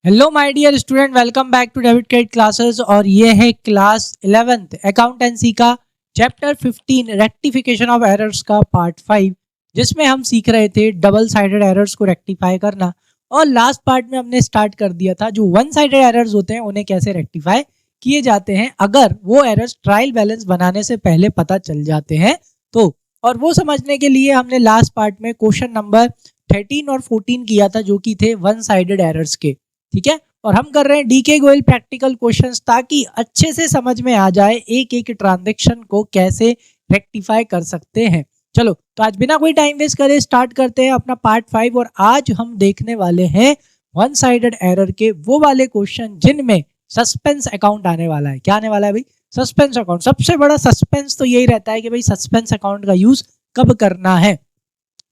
Hello my dear student, welcome back to debit credit classes. और ये है class 11th accountancy का chapter 15 rectification of errors का part 5, जिसमें हम सीख रहे थे डबल साइडेड एरर्स को रेक्टिफाई करना। और लास्ट पार्ट में हमने स्टार्ट कर दिया था जो वन साइडेड एरर्स होते हैं उन्हें कैसे रेक्टिफाई किए जाते हैं अगर वो एरर्स ट्रायल बैलेंस बनाने से पहले पता चल जाते हैं तो। और वो समझने के लिए हमने लास्ट पार्ट में क्वेश्चन नंबर 13 और 14 किया था जो कि थे वन साइडेड एरर्स के। ठीक है, और हम कर रहे हैं डीके गोयल प्रैक्टिकल क्वेश्चंस ताकि अच्छे से समझ में आ जाए एक एक ट्रांजैक्शन को कैसे रेक्टिफाई कर सकते हैं। चलो तो आज बिना कोई टाइम वेस्ट करे स्टार्ट करते हैं अपना पार्ट 5। और आज हम देखने वाले हैं वन साइडेड एरर के वो वाले क्वेश्चन जिनमें सस्पेंस अकाउंट आने वाला है। क्या आने वाला है भाई? Suspense account. सबसे बड़ा सस्पेंस तो यही रहता है कि भाई सस्पेंस अकाउंट का यूज कब करना है।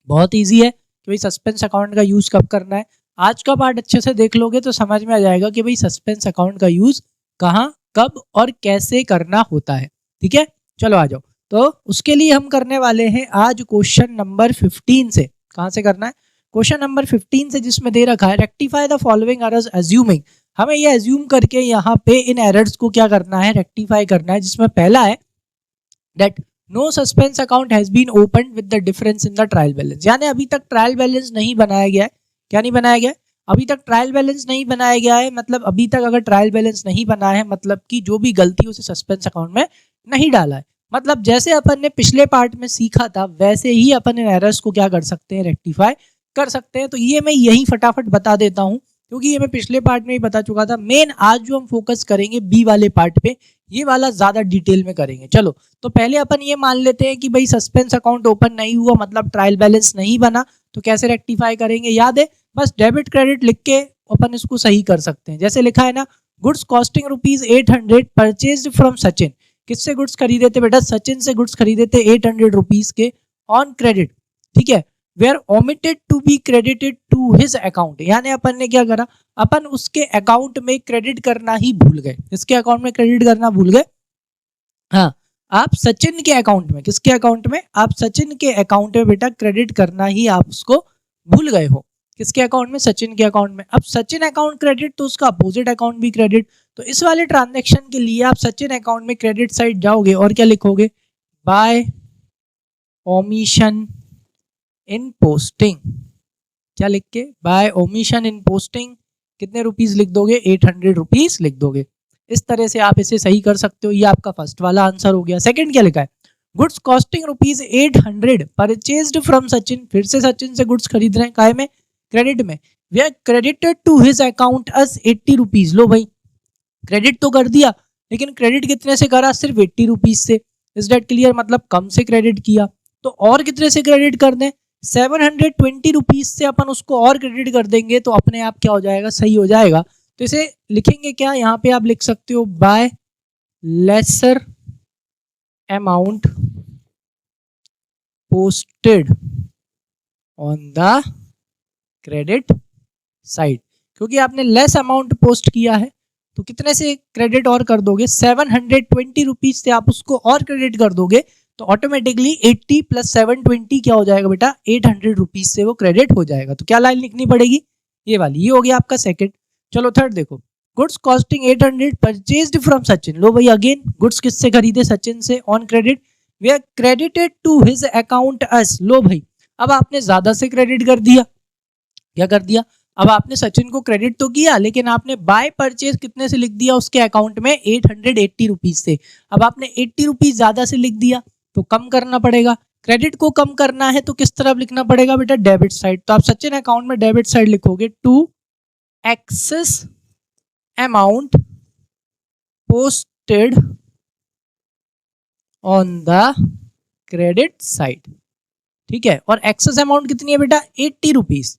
बहुत ईजी है कि भाई सस्पेंस अकाउंट का यूज कब करना है। आज का पार्ट अच्छे से देख लोगे तो समझ में आ जाएगा कि भाई सस्पेंस अकाउंट का यूज कहाँ, कब और कैसे करना होता है। ठीक है, चलो आ जाओ। तो उसके लिए हम करने वाले हैं आज क्वेश्चन नंबर 15 से। कहाँ से करना है? क्वेश्चन नंबर 15 से, जिसमें दे रखा है rectify the following errors assuming. हमें ये अज्यूम करके यहाँ पे इन एरर्स को क्या करना है, रेक्टिफाई करना है। जिसमें पहला है that no suspense account has been opened with the difference in the trial balance. यानी अभी तक ट्रायल बैलेंस नहीं बनाया गया है। क्या नहीं बनाया गया है? अभी तक ट्रायल बैलेंस नहीं बनाया गया है। मतलब अभी तक अगर ट्रायल बैलेंस नहीं बना है मतलब कि जो भी गलती उसे सस्पेंस अकाउंट में नहीं डाला है। मतलब जैसे अपन ने पिछले पार्ट में सीखा था वैसे ही अपन इन एरर्स को क्या कर सकते हैं, रेक्टिफाई कर सकते हैं। तो ये मैं यही फटाफट बता देता हूँ क्योंकि ये मैं पिछले पार्ट में ही बता चुका था। मेन आज जो हम फोकस करेंगे बी वाले पार्ट पे, ये वाला ज्यादा डिटेल में करेंगे। चलो तो पहले अपन ये मान लेते हैं कि भाई सस्पेंस अकाउंट ओपन नहीं हुआ मतलब ट्रायल बैलेंस नहीं बना। तो कैसे रेक्टिफाई करेंगे? याद है, बस डेबिट क्रेडिट लिख के अपन इसको सही कर सकते हैं। जैसे लिखा है ना, goods costing ₹800 purchased from Sachin. किससे गुड्स खरीदे थे बेटा? सचिन से गुड्स खरीदे थे 800 रुपीज के ऑन क्रेडिट। ठीक है, were omitted to be credited to his account. यानी अपन ने क्या करा, अपन उसके अकाउंट में क्रेडिट करना ही भूल गए। इसके अकाउंट में क्रेडिट करना भूल गए। हाँ, आप सचिन के अकाउंट में, किसके अकाउंट में? आप सचिन के अकाउंट में बेटा क्रेडिट करना ही आप उसको भूल गए हो। किसके अकाउंट में? सचिन के अकाउंट में। अब सचिन अकाउंट क्रेडिट तो उसका अपोजिट अकाउंट भी क्रेडिट। तो इस वाले ट्रांजैक्शन के लिए आप सचिन अकाउंट में क्रेडिट साइड जाओगे और क्या लिखोगे? By omission in posting. क्या लिख के? By omission in posting. कितने रुपीस लिख दोगे? 800 रुपीस लिख दोगे। इस तरह से आप इसे सही कर सकते हो। ये आपका फर्स्ट वाला आंसर हो गया। सेकंड क्या लिखा है? Goods costing ₹800 purchased from Sachin. फिर से सचिन से गुड्स खरीद रहे हैं, काहे में? क्रेडिट में। They are credited to his account as 80 rupees. लो भाई, क्रेडिट तो कर दिया लेकिन क्रेडिट कितने से करा? सिर्फ 80 रुपीज से। Is that clear? मतलब कम से क्रेडिट किया। तो और कितने से क्रेडिट कर दें? 720 रुपीज से अपन उसको और क्रेडिट कर देंगे तो अपने आप क्या हो जाएगा, सही हो जाएगा। तो इसे लिखेंगे क्या? यहाँ पे आप लिख सकते हो by lesser amount posted on the credit side. क्योंकि आपने लेस अमाउंट पोस्ट किया है तो कितने से क्रेडिट और कर दोगे? 720 रुपीज से आप उसको और क्रेडिट कर दोगे तो ऑटोमेटिकली 80 प्लस 720 क्या हो जाएगा बेटा? 800 रुपीज से वो क्रेडिट हो जाएगा। तो क्या लाइन लिखनी पड़ेगी? ये वाली। ये हो गया आपका सेकंड। चलो थर्ड देखो, goods costing 800 purchased from Sachin. लो भाई, अगेन गुड्स किससे खरीदे? सचिन से on credit. Way are credited to his account as. लो भाई, अब आपने ज्यादा से क्रेडिट कर दिया। क्या कर दिया? अब आपने सचिन को क्रेडिट तो किया लेकिन आपने बाय परचेज कितने से लिख दिया? उसके अकाउंट में 880 रुपीज से। अब आपने 80 रुपीज ज्यादा से लिख दिया तो कम करना पड़ेगा। क्रेडिट को कम करना है तो किस तरफ लिखना पड़ेगा बेटा? Debit side. तो आप सचिन अकाउंट में डेबिट साइड लिखोगे to excess amount posted on the credit side. ठीक है, और एक्सेस अमाउंट कितनी है बेटा? 80 रुपीज।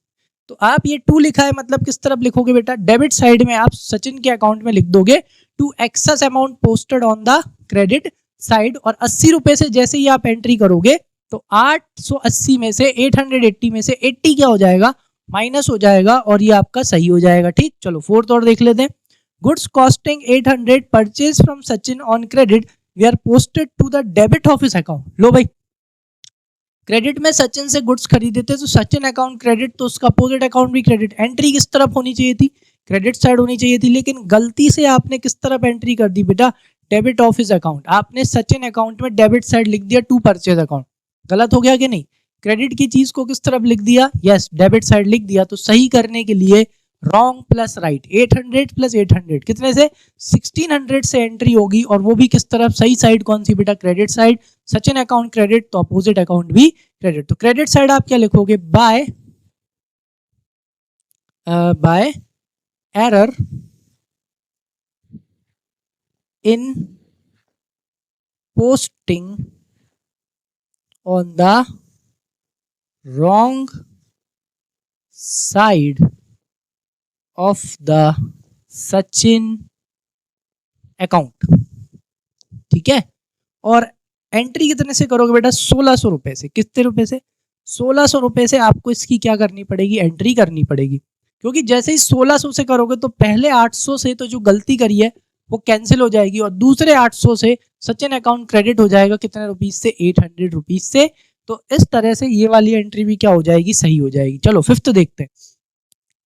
तो आप ये टू लिखा है मतलब किस तरफ लिखोगे बेटा? डेबिट साइड में आप सचिन के अकाउंट में लिख दोगे to excess amount posted on the credit side. और 80 रुपए से जैसे ही आप एंट्री करोगे तो 880 में से 880 में से 80 क्या हो जाएगा? माइनस हो जाएगा और ये आपका सही हो जाएगा। ठीक, चलो फोर्थ और देख लेते हैं। Goods costing 800 purchase from Sachin on credit we are posted to the debit of his account. लो भाई, क्रेडिट में सचिन से गुड्स खरीदे थे तो सचिन अकाउंट क्रेडिट तो उसका अपोजिट अकाउंट भी क्रेडिट। एंट्री किस तरफ होनी चाहिए थी? क्रेडिट साइड होनी चाहिए थी, लेकिन गलती से आपने किस तरफ एंट्री कर दी बेटा, डेबिट ऑफ हिज अकाउंट। आपने सचिन अकाउंट में डेबिट साइड लिख दिया टू परचेज अकाउंट। गलत हो गया कि नहीं? क्रेडिट की चीज को किस तरफ लिख दिया, यस डेबिट साइड लिख दिया। तो सही करने के लिए रॉन्ग प्लस राइट, 800 प्लस 800 कितने से 1600 से एंट्री होगी, और वो भी किस तरफ, सही साइड कौन सी बेटा, credit side. Sachin account credit तो अपोजिट अकाउंट भी क्रेडिट। तो क्रेडिट साइड आप क्या लिखोगे, by error in posting on the wrong side of the Sachin account. ठीक है, और एंट्री कितने से करोगे बेटा, 1600 रुपए से। कितने रुपए से, 1600 रुपए से आपको इसकी क्या करनी पड़ेगी, एंट्री करनी पड़ेगी। क्योंकि जैसे ही 1600 से करोगे तो पहले 800 से तो जो गलती करी है वो कैंसिल हो जाएगी, और दूसरे 800 से सचिन अकाउंट क्रेडिट हो जाएगा कितने रुपीज से, 800 रुपीज से। तो इस तरह से ये वाली एंट्री भी क्या हो जाएगी, सही हो जाएगी। चलो फिफ्थ देखते हैं,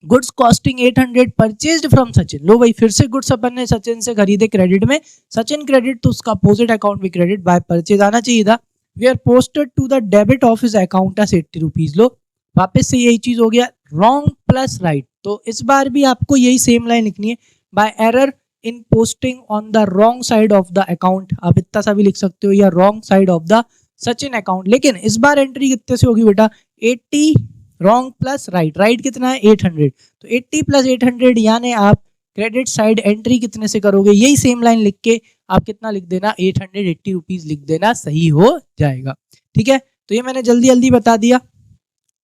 goods costing 800 purchased from Sachin. लो भाई, फिर से गुड्स अपन ने सचिन से खरीदे क्रेडिट में, सचिन क्रेडिट तो उसका अपोजिट अकाउंट भी क्रेडिट, बाय परचेज आना चाहिए था। We are posted to the debit of his account as 80 rupees. लो वापस से यही चीज हो गया, रॉन्ग प्लस राइट। तो इस बार भी आपको यही सेम लाइन लिखनी है, by error in posting on the wrong side of the account. आप इतना सा भी लिख सकते हो, या wrong side of the Sachin account. लेकिन इस बार एंट्री कितने से होगी बेटा, 80 रॉन्ग प्लस राइट। राइट कितना है, 800। तो 80 प्लस 800 यानी आप क्रेडिट साइड एंट्री कितने से करोगे, यही सेम लाइन लिख के आप कितना लिख देना, 880 रुपीज लिख देना, सही हो जाएगा। ठीक है, तो ये मैंने जल्दी जल्दी बता दिया।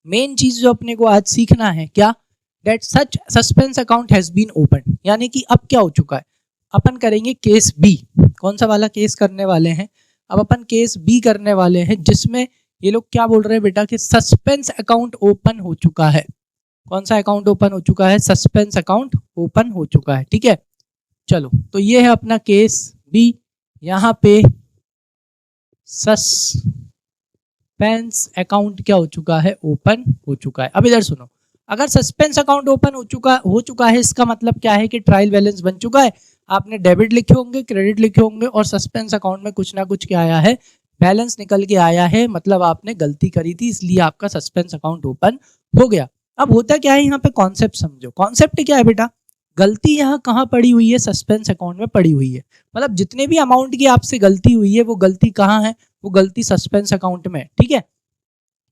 मेन चीज जो अपने को आज सीखना है क्या, that such suspense account has been open, यानी कि अब क्या हो चुका है, अपन करेंगे केस बी। कौन सा वाला केस करने वाले हैं, अब अपन केस बी करने वाले हैं, जिसमें ये लोग क्या बोल रहे हैं बेटा कि सस्पेंस अकाउंट ओपन हो चुका है। कौन सा अकाउंट ओपन हो चुका है, सस्पेंस अकाउंट ओपन हो चुका है। ठीक है, चलो तो ये है अपना केस बी। यहाँ पे सस्पेंस अकाउंट क्या हो चुका है, ओपन हो चुका है। अब इधर सुनो, अगर सस्पेंस अकाउंट ओपन हो चुका है, इसका मतलब क्या है कि ट्रायल बैलेंस बन चुका है। आपने डेबिट लिखे होंगे, क्रेडिट लिखे होंगे, और सस्पेंस अकाउंट में कुछ ना कुछ क्या आया है, बैलेंस निकल के आया है, मतलब आपने गलती करी थी, इसलिए आपका सस्पेंस अकाउंट ओपन हो गया। अब होता क्या है, यहाँ पे कॉन्सेप्ट समझो। कॉन्सेप्ट क्या है बेटा, गलती यहाँ कहाँ पड़ी हुई है, सस्पेंस अकाउंट में पड़ी हुई है। मतलब जितने भी अमाउंट की आपसे गलती हुई है, वो गलती कहाँ है, वो गलती सस्पेंस अकाउंट में। ठीक है,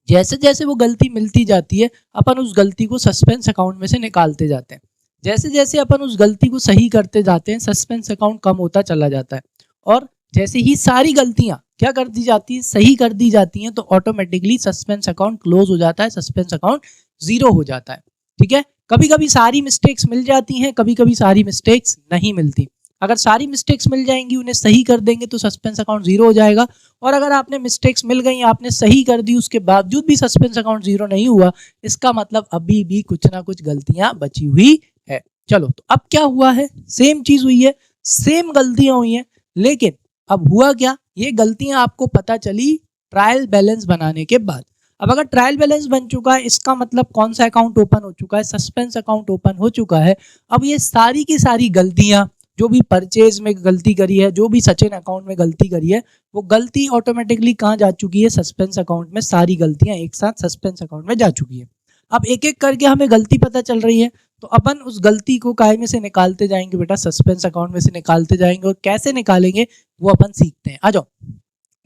जैसे जैसे वो गलती मिलती जाती है, अपन उस गलती को सस्पेंस अकाउंट में से निकालते जाते हैं। जैसे जैसे अपन उस गलती को सही करते जाते हैं, सस्पेंस अकाउंट कम होता चला जाता है। और जैसे ही सारी गलतियां क्या कर दी जाती है, सही कर दी जाती हैं, तो ऑटोमेटिकली सस्पेंस अकाउंट क्लोज हो जाता है, सस्पेंस अकाउंट जीरो हो जाता है। ठीक है, कभी कभी सारी मिस्टेक्स मिल जाती हैं, कभी कभी सारी मिस्टेक्स नहीं मिलती। अगर सारी मिस्टेक्स मिल जाएंगी, उन्हें सही कर देंगे, तो सस्पेंस अकाउंट जीरो हो जाएगा। और अगर आपने मिस्टेक्स मिल गई, आपने सही कर दी, उसके बावजूद भी सस्पेंस अकाउंट जीरो नहीं हुआ, इसका मतलब अभी भी कुछ ना कुछ गलतियां बची हुई है। चलो तो अब क्या हुआ है, सेम चीज हुई है, सेम गलतियां हुई हैं, लेकिन अब हुआ क्या, ये गलतियां आपको पता चली ट्रायल बैलेंस बनाने के बाद। अब अगर ट्रायल बैलेंस बन चुका है, इसका मतलब कौन सा अकाउंट ओपन हो चुका है, सस्पेंस अकाउंट ओपन हो चुका है। अब ये सारी की सारी गलतियां, जो भी परचेज में गलती करी है, जो भी सचिन अकाउंट में गलती करी है, वो गलती ऑटोमेटिकली कहाँ जा चुकी है, सस्पेंस अकाउंट में। सारी गलतियां एक साथ सस्पेंस अकाउंट में जा चुकी है। अब एक एक करके हमें गलती पता चल रही है, तो अपन उस गलती को काय में से निकालते जाएंगे बेटा, सस्पेंस अकाउंट में से निकालते जाएंगे। और कैसे निकालेंगे वो अपन सीखते हैं, आ जाओ।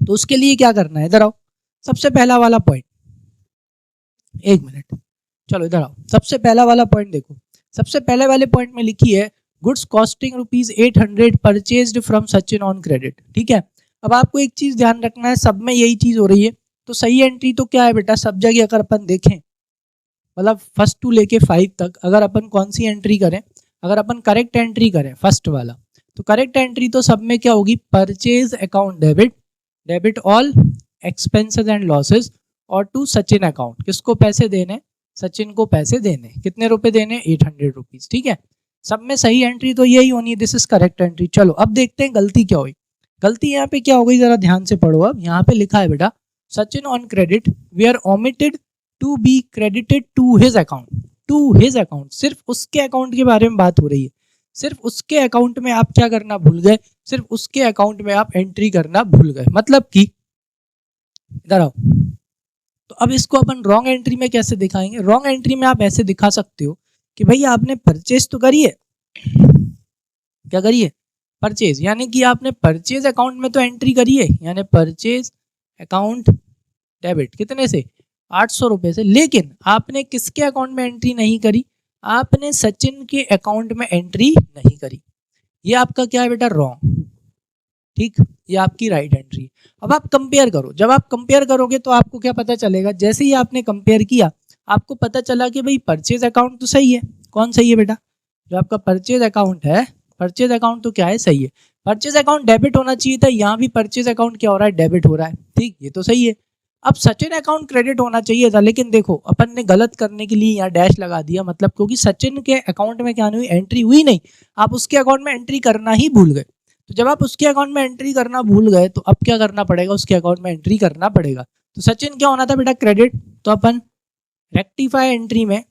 तो उसके लिए क्या करना है, इधर आओ। सबसे पहला वाला पॉइंट, एक मिनट, चलो इधर आओ। सबसे पहला वाला पॉइंट देखो, सबसे पहले वाले पॉइंट में लिखी है goods costing ₹800 purchased from Sachin on credit. ठीक है, अब आपको एक चीज ध्यान रखना है, सब में यही चीज हो रही है। तो सही एंट्री तो क्या है बेटा, सब जगह अगर अपन देखें, मतलब फर्स्ट टू लेके 5 तक, अगर अपन कौन सी एंट्री करें, अगर अपन करेक्ट एंट्री करें फर्स्ट वाला, तो करेक्ट एंट्री तो सब में क्या होगी, purchase account debit, debit all expenses and losses, और टू सचिन अकाउंट, किसको पैसे देने, सचिन को पैसे देने। कितने रुपए देने, 800 रुपीज। ठीक है, सब में सही एंट्री तो यही होनी है, दिस इज करेक्ट एंट्री। चलो अब देखते हैं गलती क्या हुई। गलती यहाँ पे क्या हो गई, जरा ध्यान से पढ़ो। अब यहाँ पे लिखा है बेटा, Sachin on credit we are omitted to be credited to his account. To his account, सिर्फ उसके अकाउंट के बारे में बात हो रही है, सिर्फ उसके अकाउंट में आप क्या करना भूल गए, सिर्फ उसके अकाउंट में आप एंट्री करना भूल गए। मतलब कि इधर आओ, तो अब इसको अपन रॉन्ग एंट्री में कैसे दिखाएंगे? रॉन्ग एंट्री में आप ऐसे दिखा सकते हो कि भाई आपने परचेज तो करी है, क्या करी है? परचेज, यानी कि आपने परचेज अकाउंट में तो एंट्री करी है, यानी परचेज अकाउंट डेबिट कितने से? 800 रुपए से। लेकिन आपने किसके अकाउंट में एंट्री नहीं करी? आपने सचिन के अकाउंट में एंट्री नहीं करी। ये आपका क्या है बेटा? रॉन्ग। ठीक, ये आपकी राइट एंट्री। अब आप कंपेयर करो, जब आप कंपेयर करोगे तो आपको क्या पता चलेगा? जैसे ही आपने कंपेयर किया आपको पता चला कि भाई परचेज अकाउंट तो सही है। कौन सही है बेटा? जो आपका परचेज अकाउंट है, परचेज अकाउंट तो क्या है? सही है। परचेज अकाउंट डेबिट होना चाहिए था, यहाँ भी परचेज अकाउंट क्या हो रहा है? डेबिट हो रहा है। ठीक, ये तो सही है। अब सचिन अकाउंट क्रेडिट होना चाहिए था, लेकिन देखो अपन ने गलत करने के लिए यहाँ डैश लगा दिया, मतलब क्योंकि सचिन के अकाउंट में क्या नहीं हुई? एंट्री हुई नहीं, आप उसके अकाउंट में एंट्री करना ही भूल गए। तो जब आप उसके अकाउंट में एंट्री करना भूल गए तो अब क्या करना पड़ेगा? उसके अकाउंट में एंट्री करना पड़ेगा। तो सचिन क्या होना था बेटा? क्रेडिट। तो अपन रेक्टिफाई एंट्री में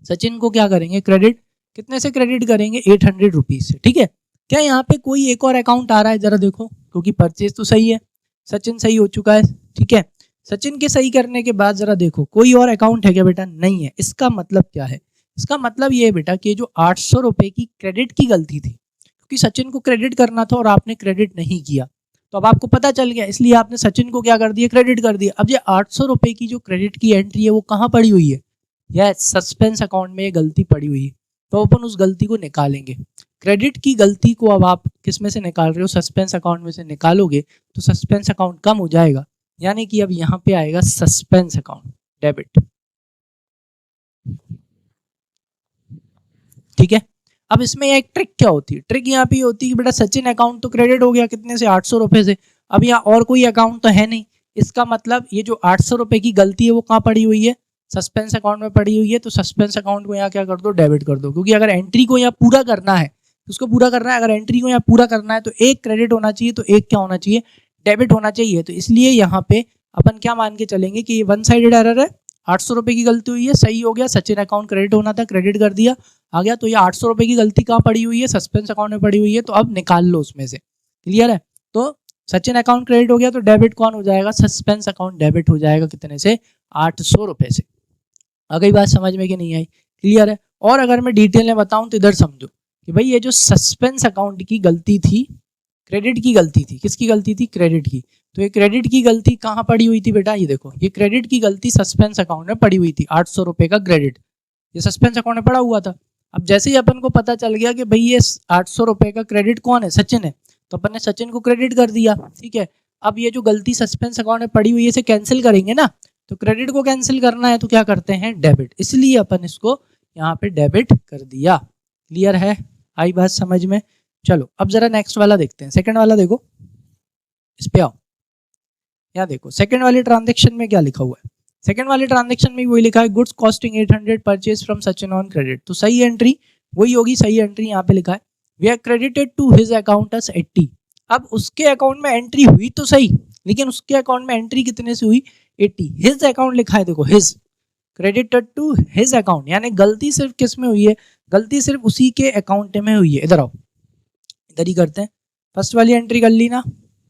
सचिन को क्या करेंगे? क्रेडिट। कितने से क्रेडिट करेंगे? 800 रुपीज से। ठीक है, क्या यहाँ पे कोई एक और अकाउंट आ रहा है? जरा देखो, क्योंकि परचेज तो सही है, सचिन सही हो चुका है। ठीक है, सचिन के सही करने के बाद जरा देखो कोई और अकाउंट है क्या बेटा? नहीं है। इसका मतलब क्या है? इसका मतलब ये है बेटा कि जो 800 रुपए की क्रेडिट की गलती थी, क्योंकि सचिन को क्रेडिट करना था और आपने क्रेडिट नहीं किया, तो अब आपको पता चल गया, इसलिए आपने सचिन को क्या कर दिया? क्रेडिट कर दिया। अब ये 800 रुपए की जो क्रेडिट की एंट्री है वो कहाँ पड़ी हुई है? यस, सस्पेंस अकाउंट में ये गलती पड़ी हुई है, तो अपन उस गलती को निकालेंगे। क्रेडिट की गलती को अब आप किस में से निकाल रहे हो? सस्पेंस अकाउंट में से निकालोगे तो सस्पेंस अकाउंट कम हो जाएगा, यानी कि अब यहाँ पे आएगा सस्पेंस अकाउंट डेबिट। ठीक है, अब इसमें एक ट्रिक क्या होती है? ट्रिक यहाँ पे होती है कि बेटा सचिन अकाउंट तो क्रेडिट हो गया, कितने से? 800 रुपए से। अब यहाँ और कोई अकाउंट तो है नहीं, इसका मतलब ये जो 800 रुपए की गलती है वो कहाँ पड़ी हुई है? सस्पेंस अकाउंट में पड़ी हुई है। तो सस्पेंस अकाउंट को यहाँ क्या कर दो? डेबिट कर दो, क्योंकि अगर एंट्री को यहाँ पूरा करना है, उसको पूरा करना है, अगर एंट्री को यहाँ पूरा करना है तो एक क्रेडिट होना चाहिए, तो एक क्या होना चाहिए? डेबिट होना चाहिए। तो इसलिए यहाँ पे अपन क्या मान के चलेंगे कि ये वन साइडेड एरर है, 800 रुपए की गलती हुई है, सही हो गया। सचिन अकाउंट क्रेडिट होना था, क्रेडिट कर दिया, आ गया। तो ये 800 रुपए की गलती कहाँ पड़ी हुई है? सस्पेंस अकाउंट में पड़ी हुई है, तो अब निकाल लो उसमें से। क्लियर है? तो सचिन अकाउंट क्रेडिट हो गया, तो डेबिट कौन हो जाएगा? सस्पेंस अकाउंट डेबिट हो जाएगा। कितने से? 800 रुपए से। आ गई बात समझ में कि नहीं आई? क्लियर है? और अगर मैं डिटेल में बताऊं तो इधर समझो कि भाई ये जो सस्पेंस अकाउंट की गलती थी, क्रेडिट की गलती थी, किसकी गलती थी? क्रेडिट की। तो ये क्रेडिट की गलती कहाँ पड़ी हुई थी बेटा? ये देखो, ये क्रेडिट की गलती सस्पेंस अकाउंट में पड़ी हुई थी, 800 रुपए का क्रेडिट, ये सस्पेंस अकाउंट में पड़ा हुआ था। अब जैसे ही अपन को पता चल गया कि भाई ये 800 रुपए का क्रेडिट कौन है? सचिन है, तो अपन ने सचिन को क्रेडिट कर दिया। ठीक है, अब ये जो गलती सस्पेंस अकाउंट में पड़ी हुई है इसे कैंसिल करेंगे ना, तो क्रेडिट को कैंसिल करना है तो क्या करते हैं? डेबिट। इसलिए अपन इसको यहाँ पे डेबिट कर दिया। क्लियर है? आई बात समझ में? चलो अब जरा नेक्स्ट वाला देखते हैं। सेकंड वाला देखो, इस पे आओ, यहाँ देखो सेकंड वाले ट्रांजेक्शन में क्या लिखा हुआ है। सेकंड वाले ट्रांजेक्शन में वही लिखा है, goods costing 800 purchase from Sachin on credit. तो सही एंट्री वही होगी, सही एंट्री यहाँ पे लिखा है, we are credited to his account as 80। अब उसके अकाउंट में एंट्री हुई तो सही, लेकिन उसके अकाउंट में एंट्री कितने से हुई? 80। हिज अकाउंट लिखा है, देखो his, credited to his account, यानी गलती सिर्फ किस में हुई है? गलती सिर्फ उसी के अकाउंट में हुई है। इधर आओ, इधर ही करते हैं। फर्स्ट वाली एंट्री कर ली ना?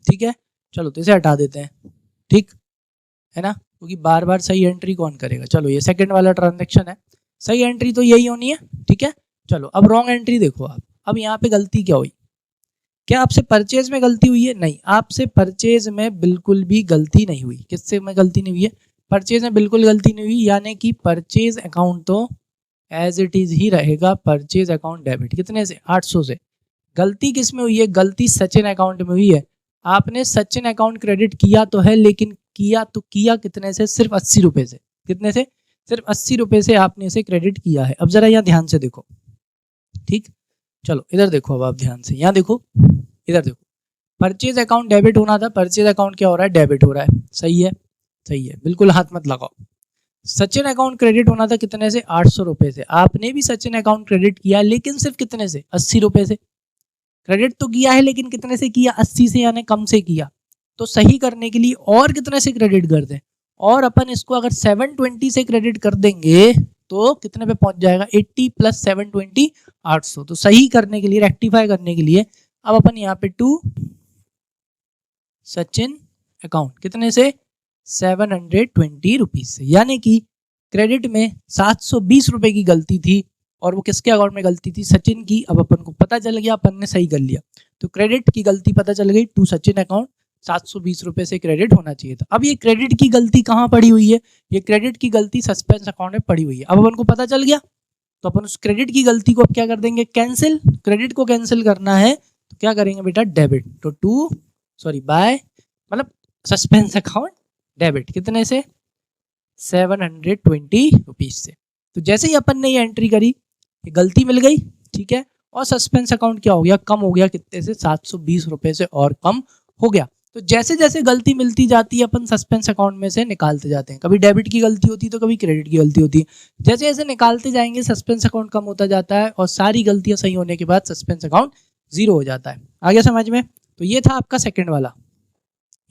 ठीक है, चलो तो इसे हटा देते हैं। ठीक है ना, क्योंकि बार बार सही एंट्री कौन करेगा। चलो ये सेकंड वाला ट्रांजैक्शन है, सही एंट्री तो यही होनी है। ठीक है, चलो अब रॉन्ग एंट्री देखो आप। अब यहाँ पे गलती क्या हुई? क्या आपसे परचेज में गलती हुई है? नहीं, आपसे परचेज में बिल्कुल भी गलती नहीं हुई। किससे में गलती नहीं हुई है? परचेज में बिल्कुल गलती नहीं हुई, यानी कि परचेज अकाउंट तो एज इट इज ही रहेगा, परचेज अकाउंट डेबिट। कितने से? 800 से। गलती किस में हुई है? गलती सचिन अकाउंट में हुई है। आपने सचिन अकाउंट क्रेडिट किया तो है, लेकिन किया तो किया कितने से? सिर्फ 80 रुपए से। कितने से? सिर्फ 80 रुपए से आपने इसे क्रेडिट किया है। अब जरा यहाँ ध्यान से देखो। ठीक, चलो इधर देखो, अब आप ध्यान से यहाँ देखो, इधर देखो, परचेज अकाउंट डेबिट होना था, परचेज अकाउंट क्या हो रहा है? डेबिट हो रहा है। सही है? सही है, बिल्कुल हाथ मत लगाओ। सचिन अकाउंट क्रेडिट होना था कितने से? 800 रुपए से। आपने भी सचिन अकाउंट क्रेडिट किया, लेकिन सिर्फ कितने से? 80 रुपए से। क्रेडिट तो किया है, लेकिन कितने से किया? 80 से, यानी कम से किया। तो सही करने के लिए और कितने से क्रेडिट कर दें? और अपन इसको अगर 720 से क्रेडिट कर देंगे तो कितने पे पहुंच जाएगा 80 प्लस 720 800। तो सही करने के लिए, रेक्टिफाई करने के लिए अब अपन यहाँ पे टू सचिन अकाउंट कितने से 720 रुपीज से, यानी कि क्रेडिट में 720 रुपए की गलती थी और वो किसके अकाउंट में गलती थी, सचिन की। अब अपन को पता चल गया, अपन ने सही कर लिया, तो क्रेडिट की गलती पता चल गई, टू सचिन अकाउंट 720 रुपए से क्रेडिट होना चाहिए था। अब ये क्रेडिट की गलती कहाँ पड़ी हुई है, ये क्रेडिट की गलती सस्पेंस अकाउंट में पड़ी हुई है। अब अपन को पता चल गया, तो अपन उस क्रेडिट की गलती को अब क्या कर देंगे, कैंसिल। क्रेडिट को कैंसिल करना है तो क्या करेंगे बेटा, डेबिट। तो बाय मतलब सस्पेंस अकाउंट डेबिट कितने से 720 रुपीज से। तो जैसे ही अपन ने ये एंट्री करी, ये गलती मिल गई, ठीक है, और सस्पेंस अकाउंट क्या हो गया, कम हो गया, कितने से 720 रुपए से और कम हो गया। तो जैसे जैसे गलती मिलती जाती है अपन सस्पेंस अकाउंट में से निकालते जाते हैं, कभी डेबिट की गलती होती है तो कभी क्रेडिट की गलती होती है। जैसे जैसे निकालते जाएंगे सस्पेंस अकाउंट कम होता जाता है और सारी गलतियां सही होने के बाद सस्पेंस अकाउंट 0 हो जाता है। आगे समझ में। तो ये था आपका सेकंड वाला।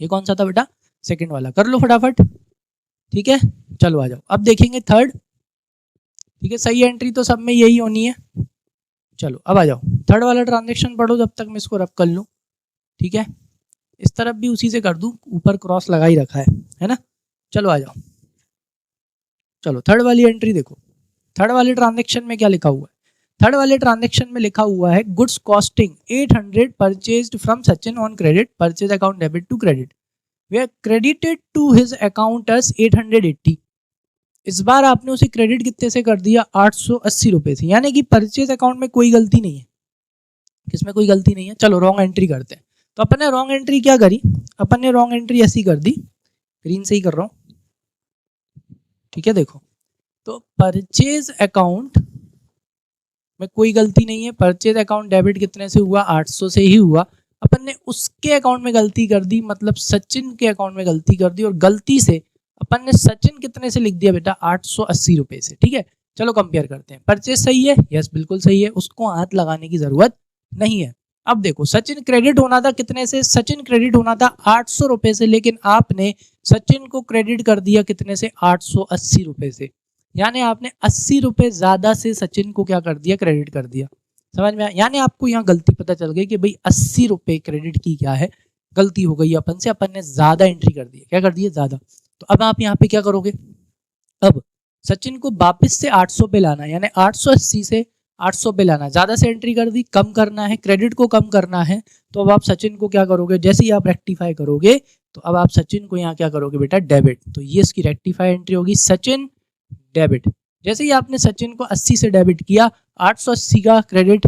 ये कौन सा था बेटा, सेकंड वाला। कर लो फटाफट, ठीक है। चलो आ जाओ, अब देखेंगे थर्ड। ठीक है, सही एंट्री तो सब में यही होनी है। चलो अब आ जाओ, थर्ड वाला ट्रांजेक्शन पढ़ो जब तक मैं इसको रब कर लूँ, ठीक है। इस तरफ भी उसी से कर दूं, ऊपर क्रॉस लगा ही रखा है ना। चलो आ जाओ, चलो थर्ड वाली एंट्री देखो। थर्ड वाले ट्रांजेक्शन में क्या लिखा हुआ है, थर्ड वाले ट्रांजेक्शन में लिखा हुआ है goods costing 800 purchased from Sachin on credit, purchase account debit to credit, way are credited to his account as 880। इस बार आपने उसे क्रेडिट कितने से कर दिया, 880 रुपए से, यानी कि परचेज अकाउंट में कोई गलती नहीं है। किसमें कोई गलती नहीं है। चलो रॉन्ग एंट्री करते हैं। तो अपन ने रॉन्ग एंट्री क्या करी, अपन ने रॉन्ग एंट्री ऐसी कर दी, ग्रीन से ही कर रहा हूं, ठीक है। देखो, तो परचेज अकाउंट में कोई गलती नहीं है, परचेज अकाउंट डेबिट कितने से हुआ, 800 से ही हुआ। अपन ने उसके अकाउंट में गलती कर दी, मतलब सचिन के अकाउंट में गलती कर दी, और गलती से अपन ने सचिन कितने से लिख दिया बेटा, 880 रुपए से, ठीक है। चलो कंपेयर करते हैं, परचेज सही है, यस बिल्कुल सही है, उसको हाथ लगाने की जरूरत नहीं है। अब देखो, सचिन क्रेडिट होना था कितने से, सचिन क्रेडिट होना था 800 रुपए से, लेकिन आपने सचिन को क्रेडिट कर दिया कितने से, 880 रुपए से, यानी आपने 80 रुपए ज्यादा से सचिन को क्या कर दिया, क्रेडिट कर दिया। समझ में आया, यानी आपको यहाँ गलती पता चल गई कि भाई 80 रुपए क्रेडिट की क्या है, गलती हो गई अपन से, अपन ने ज्यादा एंट्री कर दी, क्या कर दिया, ज्यादा। तो अब आप यहाँ पे क्या करोगे, अब सचिन को वापस से 800 पे लाना, यानी 880 से 800 पे लाना, ज्यादा से एंट्री कर दी, कम करना है, क्रेडिट को कम करना है। तो अब आप सचिन को क्या करोगे, जैसे ही आप रेक्टिफाई करोगे तो अब आप सचिन को यहाँ क्या करोगे बेटा, डेबिट। तो ये इसकी रेक्टिफाई एंट्री होगी, सचिन डेबिट। जैसे ही आपने सचिन को 80 से डेबिट किया, 880 का क्रेडिट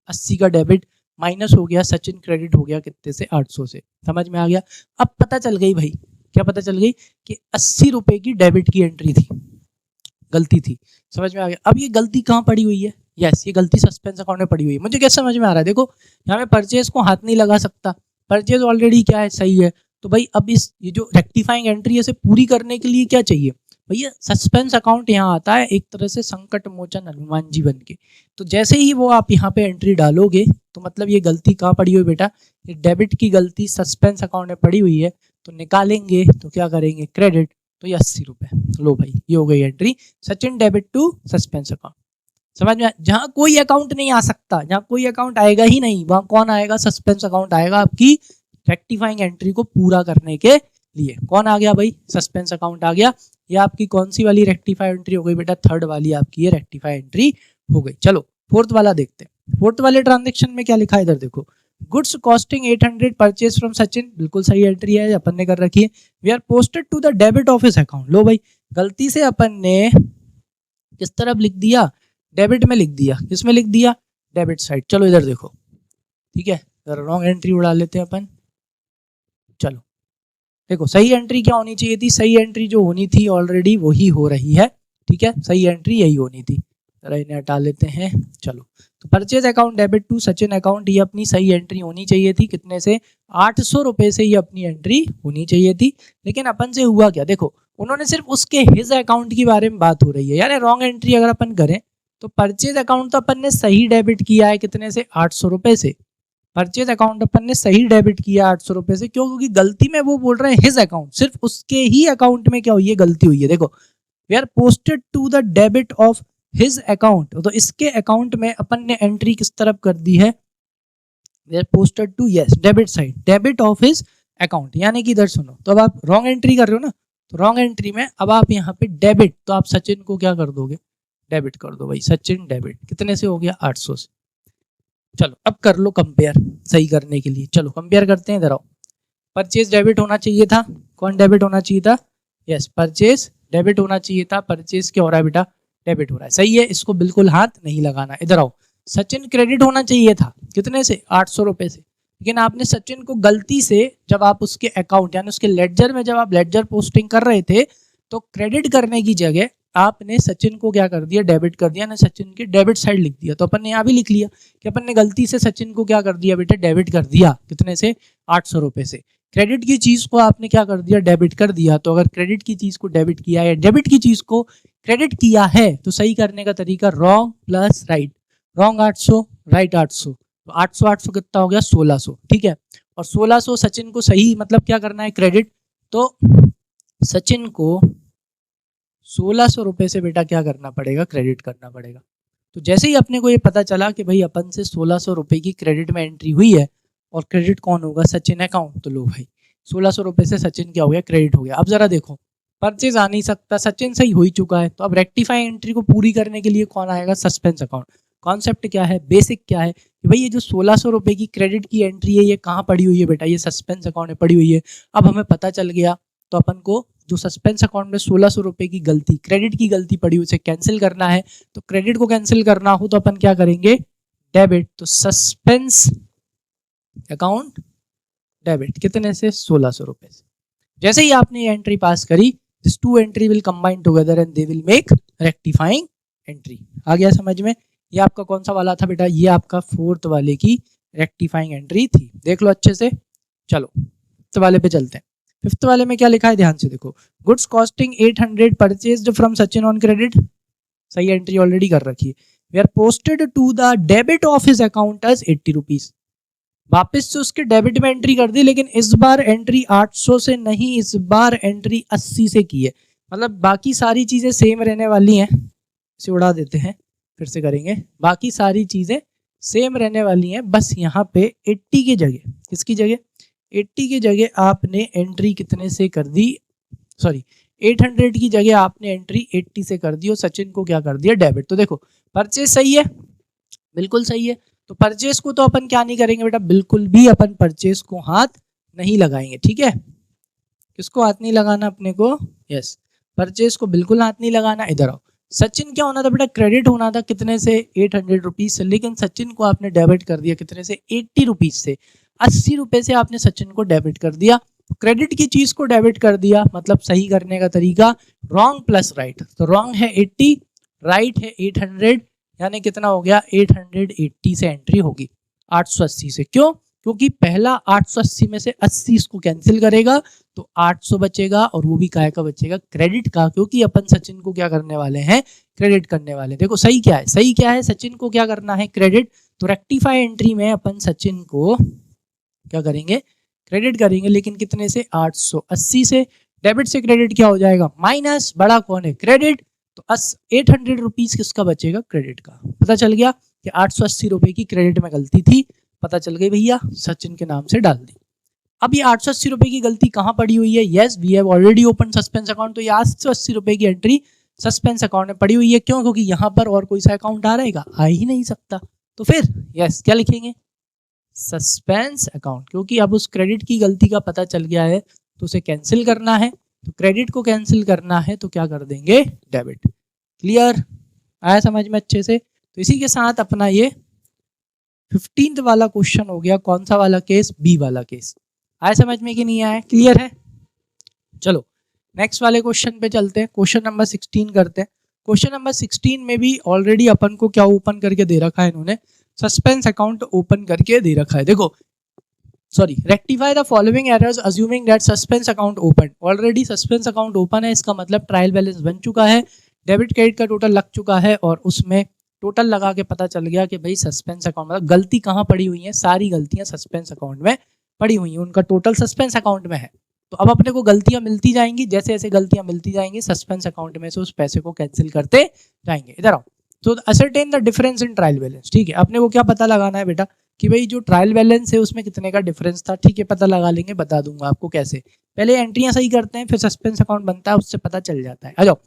80 का डेबिट माइनस हो गया, सचिन क्रेडिट हो गया कितने से, 800 से। समझ में आ गया। अब पता चल गई भाई, क्या पता चल गई कि 80 रुपए की डेबिट की एंट्री थी, गलती थी। समझ में आ गया। अब ये गलती कहाँ पड़ी हुई है, यस ये गलती सस्पेंस अकाउंट में पड़ी हुई है। मुझे क्या समझ में आ रहा है, देखो यहाँ पे परचेज को हाथ नहीं लगा सकता, परचेज ऑलरेडी क्या है, सही है। तो भाई अब इस ये जो रेक्टिफाइंग एंट्री है इसे पूरी करने के लिए क्या चाहिए भैया, सस्पेंस अकाउंट यहाँ आता है एक तरह से संकट मोचन हनुमान जी बन के। तो जैसे ही वो आप यहाँ पे एंट्री डालोगे तो मतलब ये गलती कहाँ पड़ी हुई बेटा, ये डेबिट की गलती सस्पेंस अकाउंट में पड़ी हुई है। तो निकालेंगे तो क्या करेंगे, क्रेडिट, तो ये 80 रुपए। लो भाई ये हो गई entry, Sachin debit to suspense account. समझ में, जहां कोई अकाउंट नहीं आ सकता, जहां कोई अकाउंट आएगा ही नहीं, वहां कौन आएगा, सस्पेंस अकाउंट आएगा आपकी रेक्टिफाइंग एंट्री को पूरा करने के लिए। कौन आ गया भाई, सस्पेंस अकाउंट आ गया। ये आपकी कौन सी वाली रेक्टिफाई एंट्री हो गई बेटा, थर्ड वाली आपकी ये रेक्टिफाई एंट्री हो गई। चलो फोर्थ वाला देखते हैं। फोर्थ वाले ट्रांजेक्शन में क्या लिखा है, इधर देखो, goods costing 800 purchase from Sachin, बिल्कुल सही एंट्री है, अपन ने कर रखी है। We are posted to the debit of his account. लो भाई गलती से अपन ने किस तरफ लिख दिया, डेबिट में लिख दिया। किसमें लिख दिया, डेबिट साइड। चलो इधर देखो, ठीक है, रॉन्ग एंट्री उड़ा लेते हैं अपन। चलो देखो सही एंट्री क्या होनी चाहिए थी, सही एंट्री जो होनी थी ऑलरेडी वही हो रही है, ठीक है, सही एंट्री यही होनी थी। जरा इन्हें हटा लेते हैं। चलो तो purchase account debit to Sachin account, ये अपनी सही एंट्री होनी चाहिए थी, कितने से, 800 रुपए से ये अपनी एंट्री होनी चाहिए थी। लेकिन अपन से हुआ क्या, देखो उन्होंने सिर्फ उसके हिज अकाउंट के बारे में बात हो रही है, यानी रॉन्ग एंट्री अगर अपन करें तो परचेज अकाउंट तो अपन ने सही डेबिट किया है, कितने से, 800 रुपए से। परचेज अकाउंट अपन ने सही डेबिट किया 800 रुपए से, क्यों, क्योंकि गलती में वो बोल रहे हैं हिज अकाउंट, सिर्फ उसके ही अकाउंट में क्या हुई है, गलती हुई है। देखो we are posted to the debit of his account, तो इसके अकाउंट में अपन ने एंट्री किस तरफ कर दी है, we are posted to yes debit side, debit of his account, यानी कि इधर सुनो, तो अब आप रॉन्ग एंट्री कर रहे हो ना, तो रॉन्ग एंट्री में अब आप यहाँ पे डेबिट, तो आप सचिन को क्या कर दोगे, डेबिट कर दो भाई, सचिन डेबिट, कितने से हो गया 800 से। चलो अब कर लो कंपेयर सही करने के लिए, चलो कंपेयर करते हैं, इधर आओ। परचेज डेबिट होना चाहिए था, कौन डेबिट होना चाहिए था, यस परचेज डेबिट होना चाहिए था, परचेज क्या हो रहा है बेटा, डेबिट हो रहा है, सही है, इसको बिल्कुल हाथ नहीं लगाना। इधर आओ, सचिन क्रेडिट होना चाहिए था, कितने से 800 रुपए से, लेकिन आपने सचिन को गलती से जब आप उसके अकाउंट यानी उसके लेडजर में जब आप लेडजर पोस्टिंग कर रहे थे तो क्रेडिट करने की जगह आपने सचिन को क्या कर दिया, डेबिट कर दिया ना, सचिन की डेबिट साइड लिख दिया। तो अपन ने यहाँ भी लिख लिया कि अपन ने गलती से सचिन को क्या कर दिया बेटा, डेबिट कर दिया, कितने से 800 रुपए से। क्रेडिट की चीज को आपने क्या कर दिया, डेबिट कर दिया। तो अगर क्रेडिट की चीज को डेबिट किया है, डेबिट की चीज को क्रेडिट किया है, तो सही करने का तरीका wrong plus right, wrong 800 right 800, तो 800 800 कितना हो गया 1600, ठीक है। और 1600 सचिन को सही मतलब क्या करना है, क्रेडिट, तो सचिन को 1600 रुपए से बेटा क्या करना पड़ेगा, क्रेडिट करना पड़ेगा। तो जैसे ही अपने को ये पता चला कि भाई अपन से 1600 रुपए की क्रेडिट में एंट्री हुई है और क्रेडिट कौन होगा, सचिन अकाउंट, तो लो भाई 1600 रुपए से सचिन क्या हो गया, क्रेडिट हो गया। अब जरा देखो परचेज आ नहीं सकता, सचिन सही हो ही चुका है, तो अब रेक्टिफाई एंट्री को पूरी करने के लिए कौन आएगा, सस्पेंस अकाउंट। कॉन्सेप्ट क्या है, बेसिक क्या है कि भाई ये जो 1600 रुपए की क्रेडिट की एंट्री है ये कहाँ पड़ी हुई है बेटा, ये सस्पेंस अकाउंट में पड़ी हुई है। अब हमें पता चल गया, तो अपन को जो सस्पेंस अकाउंट में 1600 रुपए की गलती, क्रेडिट की गलती पड़ी हुई, उसे कैंसिल करना है। तो क्रेडिट को कैंसिल करना हो तो अपन क्या करेंगे, डेबिट, तो सस्पेंस अकाउंट डेबिट, कितने से 1600 रुपए से। जैसे ही आपने ये एंट्री पास करी, this two entry will combine together and they will make rectifying entry. आ गया समझ में। ये आपका कौन सा वाला था बेटा, ये आपका 4th वाले की रेक्टिफाइंग एंट्री थी, देख लो अच्छे से। चलो 5th वाले पे चलते हैं। 5th वाले में क्या लिखा है, ध्यान से देखो, goods costing 800 purchased from Sachin on credit, सही एंट्री ऑलरेडी कर रखी है। We are posted to the debit of his account as 80 rupees, वापस से उसके डेबिट में एंट्री कर दी, लेकिन इस बार एंट्री 800 से नहीं, इस बार एंट्री 80 से की है। मतलब बाकी सारी चीजें सेम रहने वाली हैं, इसे उड़ा देते हैं, फिर से करेंगे, बाकी सारी चीजें सेम रहने वाली हैं, बस यहाँ पे 80 की जगह, किसकी जगह, 80 की जगह आपने एंट्री कितने से कर दी, सॉरी 800 की जगह आपने एंट्री 80 से कर दी और सचिन को क्या कर दिया, डेबिट। तो देखो परचेज सही है, बिल्कुल सही है। तो परचेज को तो अपन क्या नहीं करेंगे बेटा, बिल्कुल भी अपन परचेज को हाथ नहीं लगाएंगे, ठीक है। किसको हाथ नहीं लगाना अपने को, यस परचेज को बिल्कुल हाथ नहीं लगाना। इधर आओ, सचिन क्या होना था बेटा, क्रेडिट होना था, कितने से 800 रुपीज से, लेकिन सचिन को आपने डेबिट कर दिया, कितने से 80 रुपीज से, 80 रुपए से आपने सचिन को डेबिट कर दिया। क्रेडिट की चीज को डेबिट कर दिया, मतलब सही करने का तरीका रॉन्ग प्लस राइट, तो रॉन्ग है 80, राइट है 800, यानी कितना हो गया 880 से एंट्री होगी 880 से। क्यों, क्योंकि पहला 880 में से 80 इसको कैंसिल करेगा तो 800 बचेगा, और वो भी काय का बचेगा, क्रेडिट का, क्योंकि अपन सचिन को क्या करने वाले हैं, क्रेडिट करने वाले। देखो सही क्या है, सही क्या है, सचिन को क्या करना है, क्रेडिट। तो रेक्टिफाई एंट्री में अपन सचिन को क्या करेंगे, क्रेडिट करेंगे, लेकिन कितने से 880 से। डेबिट से क्रेडिट क्या हो जाएगा, माइनस, बड़ा कौन है, क्रेडिट, तो 800 रुपीज किसका बचेगा, क्रेडिट का। पता चल गया कि 880 रुपए की क्रेडिट में गलती थी, पता चल गई भैया, सचिन के नाम से डाल दी। अब ये 880 रुपए की गलती कहाँ पड़ी हुई है, yes we have already open suspense account, तो ये 880 रुपए की एंट्री सस्पेंस अकाउंट में पड़ी हुई है। क्यों, क्योंकि यहाँ पर और कोई सा अकाउंट आ रहेगा, आ ही नहीं सकता, तो फिर यस क्या लिखेंगे, सस्पेंस अकाउंट, क्योंकि अब उस क्रेडिट की गलती का पता चल गया है तो उसे कैंसिल करना है, तो क्रेडिट को कैंसिल करना है तो क्या कर देंगे, डेबिट। क्लियर, आया समझ में अच्छे से। तो इसी के साथ अपना ये 15th वाला क्वेश्चन हो गया, कौन सा वाला केस, बी वाला केस। आया समझ में कि नहीं आया, क्लियर है। चलो नेक्स्ट वाले क्वेश्चन पे चलते हैं, क्वेश्चन नंबर 16 करते हैं। क्वेश्चन नंबर 16 में भी ऑलरेडी अपन को क्या ओपन करके दे रखा है इन्होंने, सस्पेंस अकाउंट ओपन करके दे रखा है। देखो sorry, rectify the following errors assuming that suspense account open, already suspense account open है, इसका मतलब ट्रायल बैलेंस बन चुका है, डेबिट क्रेडिट का टोटल लग चुका है, और उसमें टोटल लगा के पता चल गया कि भाई सस्पेंस अकाउंट, मतलब गलती कहाँ पड़ी हुई है, सारी गलतियां सस्पेंस अकाउंट में पड़ी हुई हैं, उनका टोटल सस्पेंस अकाउंट में है। तो अब अपने को गलतियां मिलती जाएंगी, जैसे जैसे गलतियां मिलती जाएंगी सस्पेंस अकाउंट में से उस पैसे को कैंसिल करते जाएंगे। इधर आओ, तो ascertain the difference in trial balance. ठीक है, अपने को क्या पता लगाना है बेटा कि भाई जो ट्रायल बैलेंस है उसमें कितने का डिफरेंस था। ठीक है, पता लगा लेंगे, बता दूंगा आपको कैसे। पहले एंट्रियां सही करते हैं, फिर सस्पेंस अकाउंट बनता है, उससे पता चल जाता है। आ जाओ,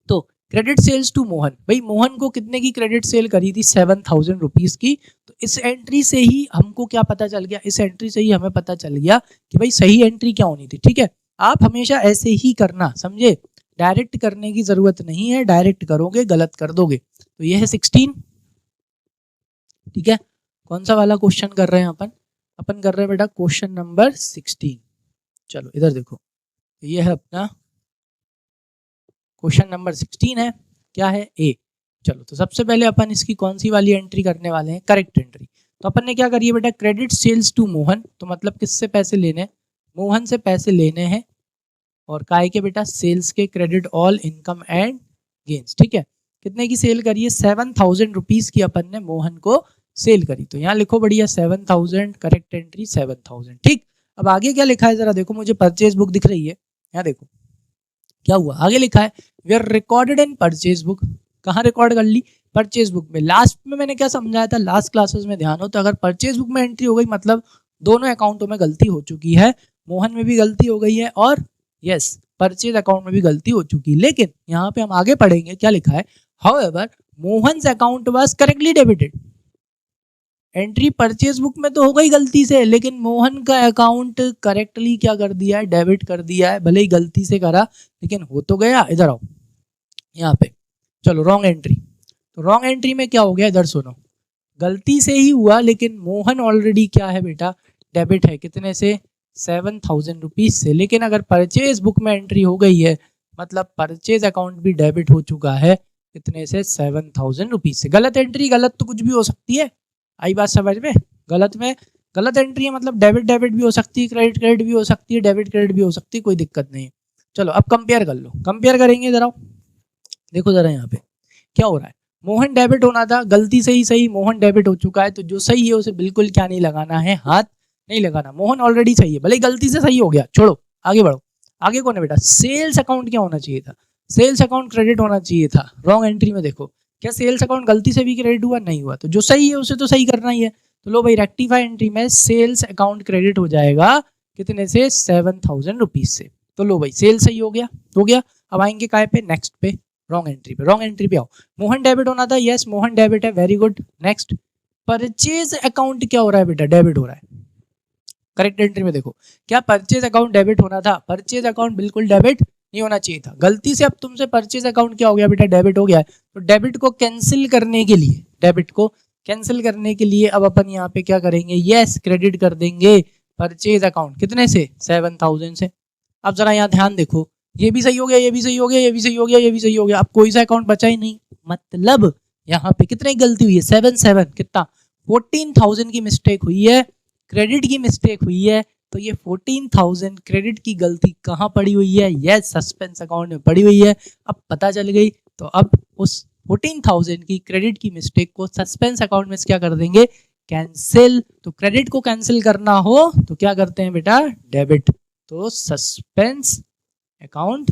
तो क्रेडिट सेल्स टू मोहन, भाई मोहन को कितने की क्रेडिट सेल करी थी, 7000 रुपीज की। तो इस एंट्री से ही हमको क्या पता चल गया, इस एंट्री से ही हमें पता चल गया कि भाई सही एंट्री क्या होनी थी। ठीक है, आप हमेशा ऐसे ही करना, समझे, डायरेक्ट करने की जरूरत नहीं है, डायरेक्ट करोगे गलत कर दोगे। तो ये है 16। ठीक है, कौन सा वाला क्वेश्चन कर रहे हैं अपन कर रहे हैं बेटा क्वेश्चन नंबर 16। चलो इधर देखो, ये है अपना क्वेश्चन नंबर 16 है, क्या है, ए। चलो, तो सबसे पहले अपन इसकी कौन सी वाली एंट्री करने वाले हैं, करेक्ट एंट्री। तो अपन ने क्या करी है बेटा, क्रेडिट सेल्स टू मोहन, तो मतलब किससे पैसे लेने हैं, मोहन से पैसे लेने हैं, और काय के बेटा, सेल्स के, credit all income and gains. ठीक है, कितने की सेल करी है, 7000 रुपीज की अपन ने मोहन को सेल करी। तो यहाँ लिखो बढ़िया 7000, करेक्ट एंट्री 7000। ठीक, अब आगे क्या लिखा है जरा देखो, मुझे परचेज बुक दिख रही है, यहाँ देखो क्या हुआ, आगे लिखा है we are recorded in purchase book. कहाँ रिकॉर्ड कर ली, परचेज बुक में। लास्ट में मैंने क्या समझाया था, लास्ट क्लासेस में ध्यान हो तो, अगर परचेज बुक में एंट्री हो गई मतलब दोनों अकाउंटों में गलती हो चुकी है, मोहन में भी गलती हो गई है और यस परचेज अकाउंट में भी गलती हो चुकी है। लेकिन यहाँ पे हम आगे पढ़ेंगे क्या लिखा है, however Mohan's account was correctly debited. Entry purchase book में तो हो गई गलती से, लेकिन मोहन का अकाउंट करेक्टली क्या कर दिया है, डेबिट कर दिया है, भले ही गलती से करा लेकिन हो तो गया। इधर आओ यहाँ पे, चलो रॉन्ग एंट्री। तो रॉन्ग एंट्री में क्या हो गया, इधर सुनो, गलती से ही हुआ लेकिन मोहन ऑलरेडी क्या है बेटा, डेबिट है, कितने से, 7000 रुपीज से। लेकिन अगर परचेज बुक में एंट्री हो गई है मतलब परचेज अकाउंट भी डेबिट हो चुका है, कितने से, 7000 रुपीज से। गलत एंट्री, गलत तो कुछ भी हो सकती है, आई बात समझ में, गलत एंट्री है मतलब डेबिट डेबिट भी हो सकती है, क्रेडिट क्रेडिट भी हो सकती है, डेबिट क्रेडिट भी हो सकती है, कोई दिक्कत नहीं है। चलो अब कंपेयर कर लो, कंपेयर करेंगे जरा, देखो जरा यहाँ पे क्या हो रहा है, मोहन डेबिट होना था, गलती से ही सही मोहन डेबिट हो चुका है, तो जो सही है उसे बिल्कुल क्या नहीं लगाना है, हाथ नहीं लगाना। मोहन ऑलरेडी सही है, भले गलती से सही हो गया, छोड़ो आगे बढ़ो। आगे कौन है बेटा, सेल्स अकाउंट क्या होना चाहिए था, सेल्स अकाउंट क्रेडिट होना चाहिए था। रॉन्ग एंट्री में देखो क्या सेल्स अकाउंट गलती से भी क्रेडिट हुआ, नहीं हुआ, तो जो सही है उसे तो सही करना ही है। तो लो भाई रेक्टिफाई एंट्री में सेल्स अकाउंट क्रेडिट हो जाएगा, कितने से, 7000 रुपीज से। तो लो भाई सेल सही हो गया, हो गया। अब आएंगे काय पे, नेक्स्ट पे, रॉन्ग एंट्री पे। रॉन्ग एंट्री पे आओ, मोहन डेबिट होना था, यस मोहन डेबिट है, very good. Next, purchase account क्या हो रहा है बेटा, डेबिट हो रहा है। करेक्ट एंट्री में देखो क्या परचेज अकाउंट डेबिट होना था, परचेज अकाउंट बिल्कुल डेबिट नहीं होना चाहिए था, गलती से अब तुमसे परचेज अकाउंट क्या हो गया बेटा, डेबिट हो गया है। तो डेबिट को कैंसिल करने के लिए, डेबिट को कैंसिल करने के लिए अब अपन यहाँ पे क्या करेंगे, यस क्रेडिट कर देंगे परचेज अकाउंट, कितने से, 7000 से। अब जरा यहाँ ध्यान देखो, ये भी सही हो गया, ये भी सही हो गया, ये भी सही हो गया, ये भी सही हो गया, अब कोई सा अकाउंट बचा ही नहीं। मतलब यहाँ पे कितने गलती हुई है, 7 कितना, 14000 की मिस्टेक हुई है, क्रेडिट की मिस्टेक हुई है। तो ये 14000 क्रेडिट की गलती कहाँ पड़ी हुई है, यस सस्पेंस अकाउंट में पड़ी हुई है। अब पता चल गई, तो अब उस 14000 की क्रेडिट की मिस्टेक को सस्पेंस अकाउंट में क्या कर देंगे, कैंसिल। तो क्रेडिट को कैंसिल करना हो तो क्या करते हैं बेटा, डेबिट। तो सस्पेंस अकाउंट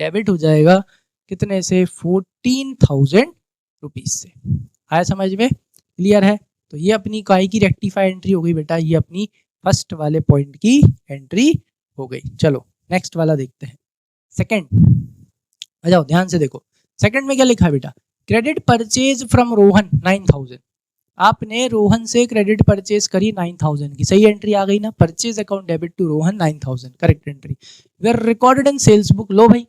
डेबिट हो जाएगा, कितने से, 14000 रुपीज से। आया समझ में, क्लियर है। तो ये अपनी काय की रेक्टिफाई एंट्री हो गई बेटा, ये अपनी फर्स्ट वाले पॉइंट की एंट्री हो गई। चलो नेक्स्ट वाला देखते हैं, सेकंड। आ जाओ ध्यान से देखो, सेकंड में क्या लिखा है बेटा, क्रेडिट परचेज फ्रॉम रोहन 9000। आपने रोहन से क्रेडिट परचेज करी 9000 की, सही एंट्री आ गई ना, purchase account debit to Rohan 9000, correct entry. They are recorded in sales book, लो भाई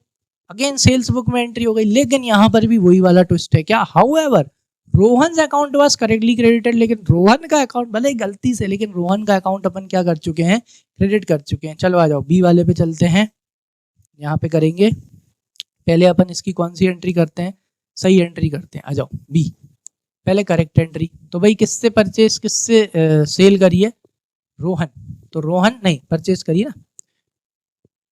अगेन सेल्स बुक में एंट्री हो गई। लेकिन यहाँ पर भी वही वाला ट्विस्ट है, क्या, however Rohan account was correctly credited, लेकिन रोहन का अकाउंट भले गलती से, लेकिन रोहन का अकाउंट अपन क्या कर चुके हैं, क्रेडिट कर चुके हैं। चलो आ जाओ बी वाले पे चलते हैं, यहाँ पे करेंगे पहले अपन इसकी कौन सी एंट्री करते हैं, सही एंट्री करते हैं। आ जाओ बी, पहले करेक्ट एंट्री। तो भाई किससे परचेज, किससे सेल करी है, रोहन, तो रोहन नहीं परचेज करी ना,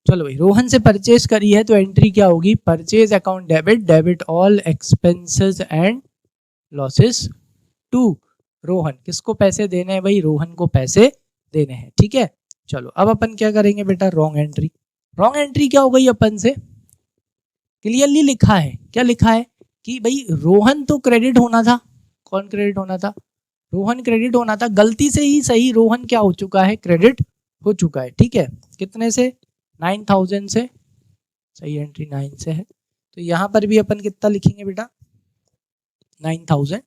चलो भाई रोहन से परचेज करी है, तो एंट्री क्या होगी, purchase account debit, debit all expenses and losses to Rohan. किसको पैसे देने हैं भाई, रोहन को पैसे देने हैं, ठीक है। चलो अब अपन क्या करेंगे बेटा, रॉन्ग एंट्री। रॉन्ग एंट्री क्या हो गई, अपन से क्लियरली लिखा है, क्या लिखा है कि भाई रोहन तो क्रेडिट होना था। कौन क्रेडिट होना था, रोहन क्रेडिट होना था। गलती से ही सही रोहन क्या हो चुका है, क्रेडिट हो चुका है। ठीक है, कितने से, 9000 से, सही एंट्री 9 से है। तो यहाँ पर भी अपन कितना लिखेंगे बेटा, 9000,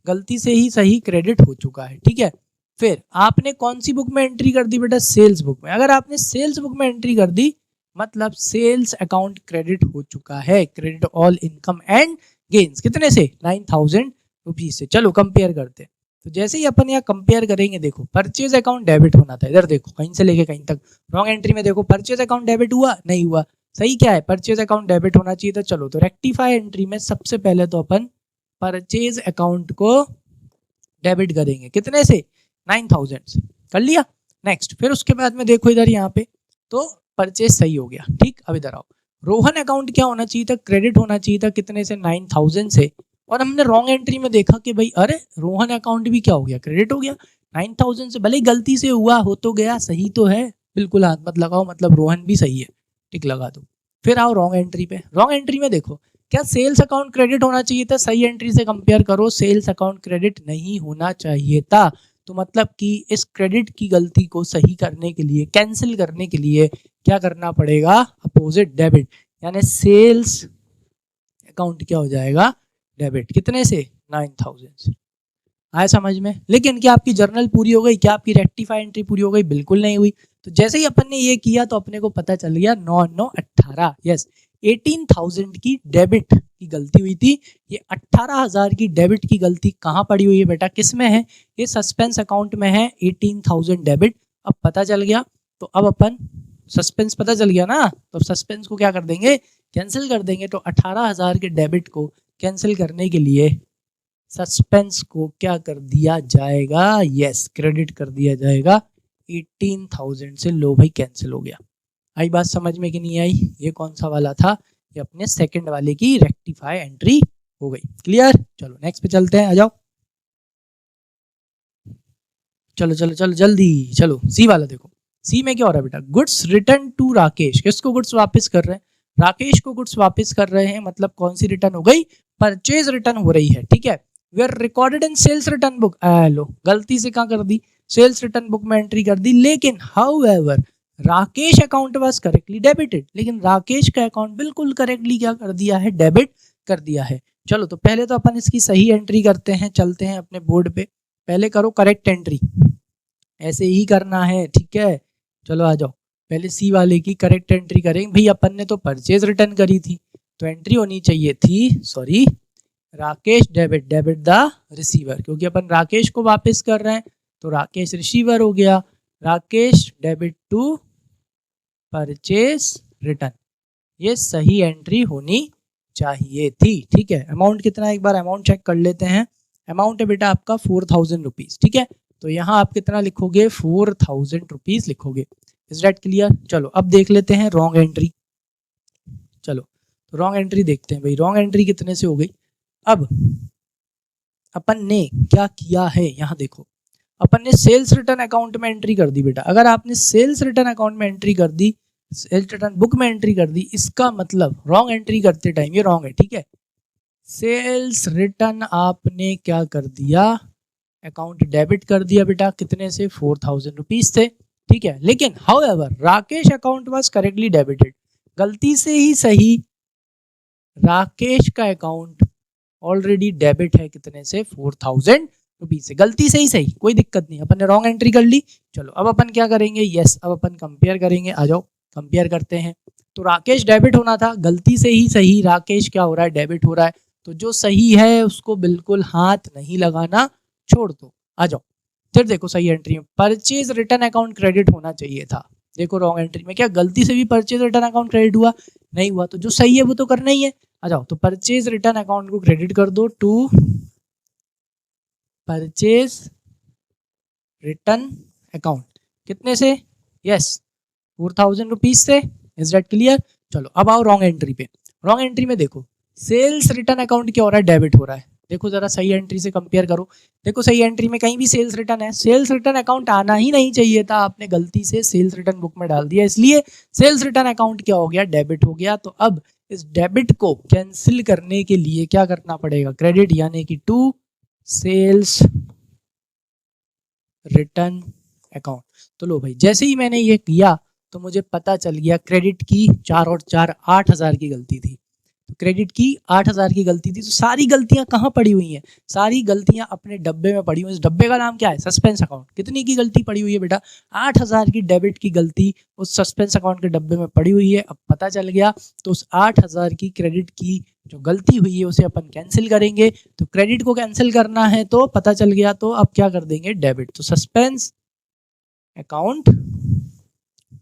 गलती से ही सही क्रेडिट हो चुका है। ठीक है, फिर आपने कौन सी बुक में एंट्री कर दी बेटा, सेल्स बुक में। अगर आपने सेल्स बुक में एंट्री कर दी मतलब सेल्स अकाउंट क्रेडिट हो चुका है, credit all income and gains, कितने से, 9000 रुपीज से। चलो कंपेयर करते हैं। तो जैसे ही अपन यहाँ कंपेयर करेंगे, देखो परचेज अकाउंट डेबिट होना था, इधर देखो कहीं से लेके कहीं तक। रॉन्ग एंट्री में देखो परचेज अकाउंट डेबिट हुआ, नहीं हुआ। सही क्या है, परचेज अकाउंट डेबिट होना चाहिए था। चलो तो रेक्टिफाई एंट्री में सबसे पहले तो अपन परचेज अकाउंट को डेबिट करेंगे, कितने से, 9000 से, कर लिया। नेक्स्ट, फिर उसके बाद में देखो इधर यहाँ पे तो परचेज सही हो गया। ठीक, अब इधर आओ, रोहन अकाउंट क्या होना चाहिए था, क्रेडिट होना चाहिए था, कितने से, 9000 से। और हमने रॉन्ग एंट्री में देखा कि भाई अरे रोहन अकाउंट भी क्या हो गया, क्रेडिट हो गया 9000 से। भले ही गलती से हुआ हो तो गया, सही तो है, बिल्कुल हाथ मत लगाओ, मतलब रोहन भी सही है, टिक लगा दो। फिर आओ रॉन्ग एंट्री पे। रॉन्ग एंट्री में देखो क्या सेल्स अकाउंट क्रेडिट होना चाहिए था, सही एंट्री से कंपेयर करो, सेल्स अकाउंट क्रेडिट नहीं होना चाहिए था। तो मतलब कि इस क्रेडिट की गलती को सही करने के लिए, कैंसिल करने के लिए क्या करना पड़ेगा, अपोजिट डेबिट, यानी सेल्स अकाउंट क्या हो जाएगा, डेबिट, कितने से, 9000 से। आया समझ में। लेकिन क्या आपकी जर्नल पूरी हो गई, क्या आपकी रेक्टिफाई एंट्री पूरी हो गई, बिल्कुल नहीं हुई। तो जैसे ही अपन ने ये किया तो अपने को पता चल गया 9 9 18, यस 18,000 की डेबिट की गलती हुई थी। ये 18,000 की डेबिट की गलती कहाँ पड़ी हुई है बेटा, किस में है, ये सस्पेंस अकाउंट में है, 18,000 डेबिट। अब पता चल गया, तो अब अपन सस्पेंस पता चल गया ना, तो सस्पेंस को क्या कर देंगे, कैंसिल कर देंगे। तो 18,000 के डेबिट को कैंसिल करने के लिए सस्पेंस को क्या कर दिया जाएगा, यस क्रेडिट कर दिया जाएगा 18,000 से। लो भाई कैंसिल हो गया। आई बात समझ में कि नहीं आई, ये कौन सा वाला था, ये अपने सेकंड वाले की रेक्टिफाई एंट्री हो गई। क्लियर, चलो नेक्स्ट पे चलते हैं, आ जाओ। चलो चलो चलो जल्दी, चलो सी वाला देखो। सी में क्या हो रहा है बेटा, गुड्स रिटर्न टू राकेश। किसको गुड्स वापस कर रहे हैं, राकेश को गुड्स वापस कर रहे हैं। मतलब कौन सी रिटर्न हो गई, परचेज रिटर्न हो रही है। ठीक है, they are recorded in sales return book. लो गलती से कहाँ कर दी, सेल्स रिटर्न बुक में एंट्री कर दी। लेकिन however Rakesh account was correctly debited, लेकिन राकेश का अकाउंट बिल्कुल करेक्टली क्या कर दिया है, डेबिट कर दिया है। चलो तो पहले तो अपन इसकी सही एंट्री करते हैं, चलते हैं अपने बोर्ड पे। पहले करो करेक्ट एंट्री, ऐसे ही करना है। ठीक है, चलो आ जाओ, पहले सी वाले की करेक्ट एंट्री करेंगे। भाई अपन ने तो परचेज रिटर्न करी थी, तो एंट्री होनी चाहिए थी, sorry, Rakesh debit, debit the receiver, क्योंकि अपन राकेश को वापस कर रहे हैं तो राकेश रिसीवर हो गया। Rakesh debit to purchase return, ये सही एंट्री होनी चाहिए थी। ठीक है, अमाउंट कितना है, एक बार अमाउंट चेक कर लेते हैं। अमाउंट है बेटा आपका 4,000 रुपीज। ठीक है, तो यहाँ आप कितना लिखोगे, 4,000 रुपीज लिखोगे। Is that clear. चलो अब देख लेते हैं रॉन्ग एंट्री। चलो तो रॉन्ग एंट्री देखते हैं भाई, रॉन्ग एंट्री कितने से हो गई। अब अपन ने क्या किया है, यहाँ देखो, अपन ने सेल्स रिटर्न अकाउंट में एंट्री कर दी बेटा। अगर आपने सेल्स रिटर्न अकाउंट में एंट्री कर दी, सेल्स रिटर्न बुक में एंट्री कर दी, इसका मतलब रॉन्ग एंट्री करते टाइम ये रॉन्ग है। ठीक है, सेल्स रिटर्न आपने क्या कर दिया, अकाउंट डेबिट कर दिया बेटा, कितने से, 4,000 रुपीज से। ठीक है, लेकिन however Rakesh account was correctly debited, गलती से ही सही राकेश का अकाउंट ऑलरेडी डेबिट है, कितने से, 4,000 रुपीज से। गलती से ही सही, कोई दिक्कत नहीं, अपन ने रॉन्ग एंट्री कर ली। चलो अब अपन क्या करेंगे, यस अब अपन कंपेयर करेंगे। आ जाओ कंपेयर करते हैं। तो राकेश डेबिट होना था, गलती से ही सही राकेश क्या हो रहा है, डेबिट हो रहा है। तो जो सही है उसको बिल्कुल हाथ नहीं लगाना, छोड़ दो। आ जाओ फिर देखो सही एंट्री में परचेज रिटर्न अकाउंट क्रेडिट होना चाहिए था। देखो रॉन्ग एंट्री में क्या गलती से भी परचेज रिटर्न अकाउंट क्रेडिट हुआ, नहीं हुआ। तो जो सही है वो तो करना ही है। आ जाओ तो परचेज रिटर्न अकाउंट को क्रेडिट कर दो टू परचेज रिटर्न अकाउंट, कितने से, यस 4,000 रुपीज से। Is that clear. चलो अब आओ रॉन्ग एंट्री पे। रॉन्ग एंट्री में देखो सेल्स रिटर्न अकाउंट क्या हो रहा है, डेबिट हो रहा है। देखो जरा सही एंट्री से कंपेयर करो। देखो सही एंट्री में कहीं भी सेल्स रिटर्न है, सेल्स रिटर्न अकाउंट आना ही नहीं चाहिए था, आपने गलती से सेल्स रिटर्न बुक में डाल दिया, इसलिए सेल्स रिटर्न अकाउंट क्या हो गया, डेबिट हो गया। तो अब इस डेबिट को कैंसिल करने के लिए क्या करना पड़ेगा, क्रेडिट, यानी कि टू सेल्स रिटर्न अकाउंट। तो लो भाई, जैसे ही मैंने ये किया तो मुझे पता चल गया क्रेडिट की 4 और 4 8,000 की गलती थी। तो क्रेडिट की 8,000 की गलती थी, तो सारी गलतियां कहाँ पड़ी हुई हैं, सारी गलतियां अपने डब्बे में पड़ी हुई। इस डब्बे का नाम क्या है, सस्पेंस अकाउंट। कितनी की गलती पड़ी हुई है बेटा, 8,000 की डेबिट की गलती उस सस्पेंस अकाउंट के डब्बे में पड़ी हुई है। अब पता चल गया, तो उस 8,000 की क्रेडिट की जो गलती हुई है उसे अपन कैंसिल करेंगे। तो क्रेडिट को कैंसिल करना है तो पता चल गया, तो अब क्या कर देंगे, डेबिट। तो सस्पेंस अकाउंट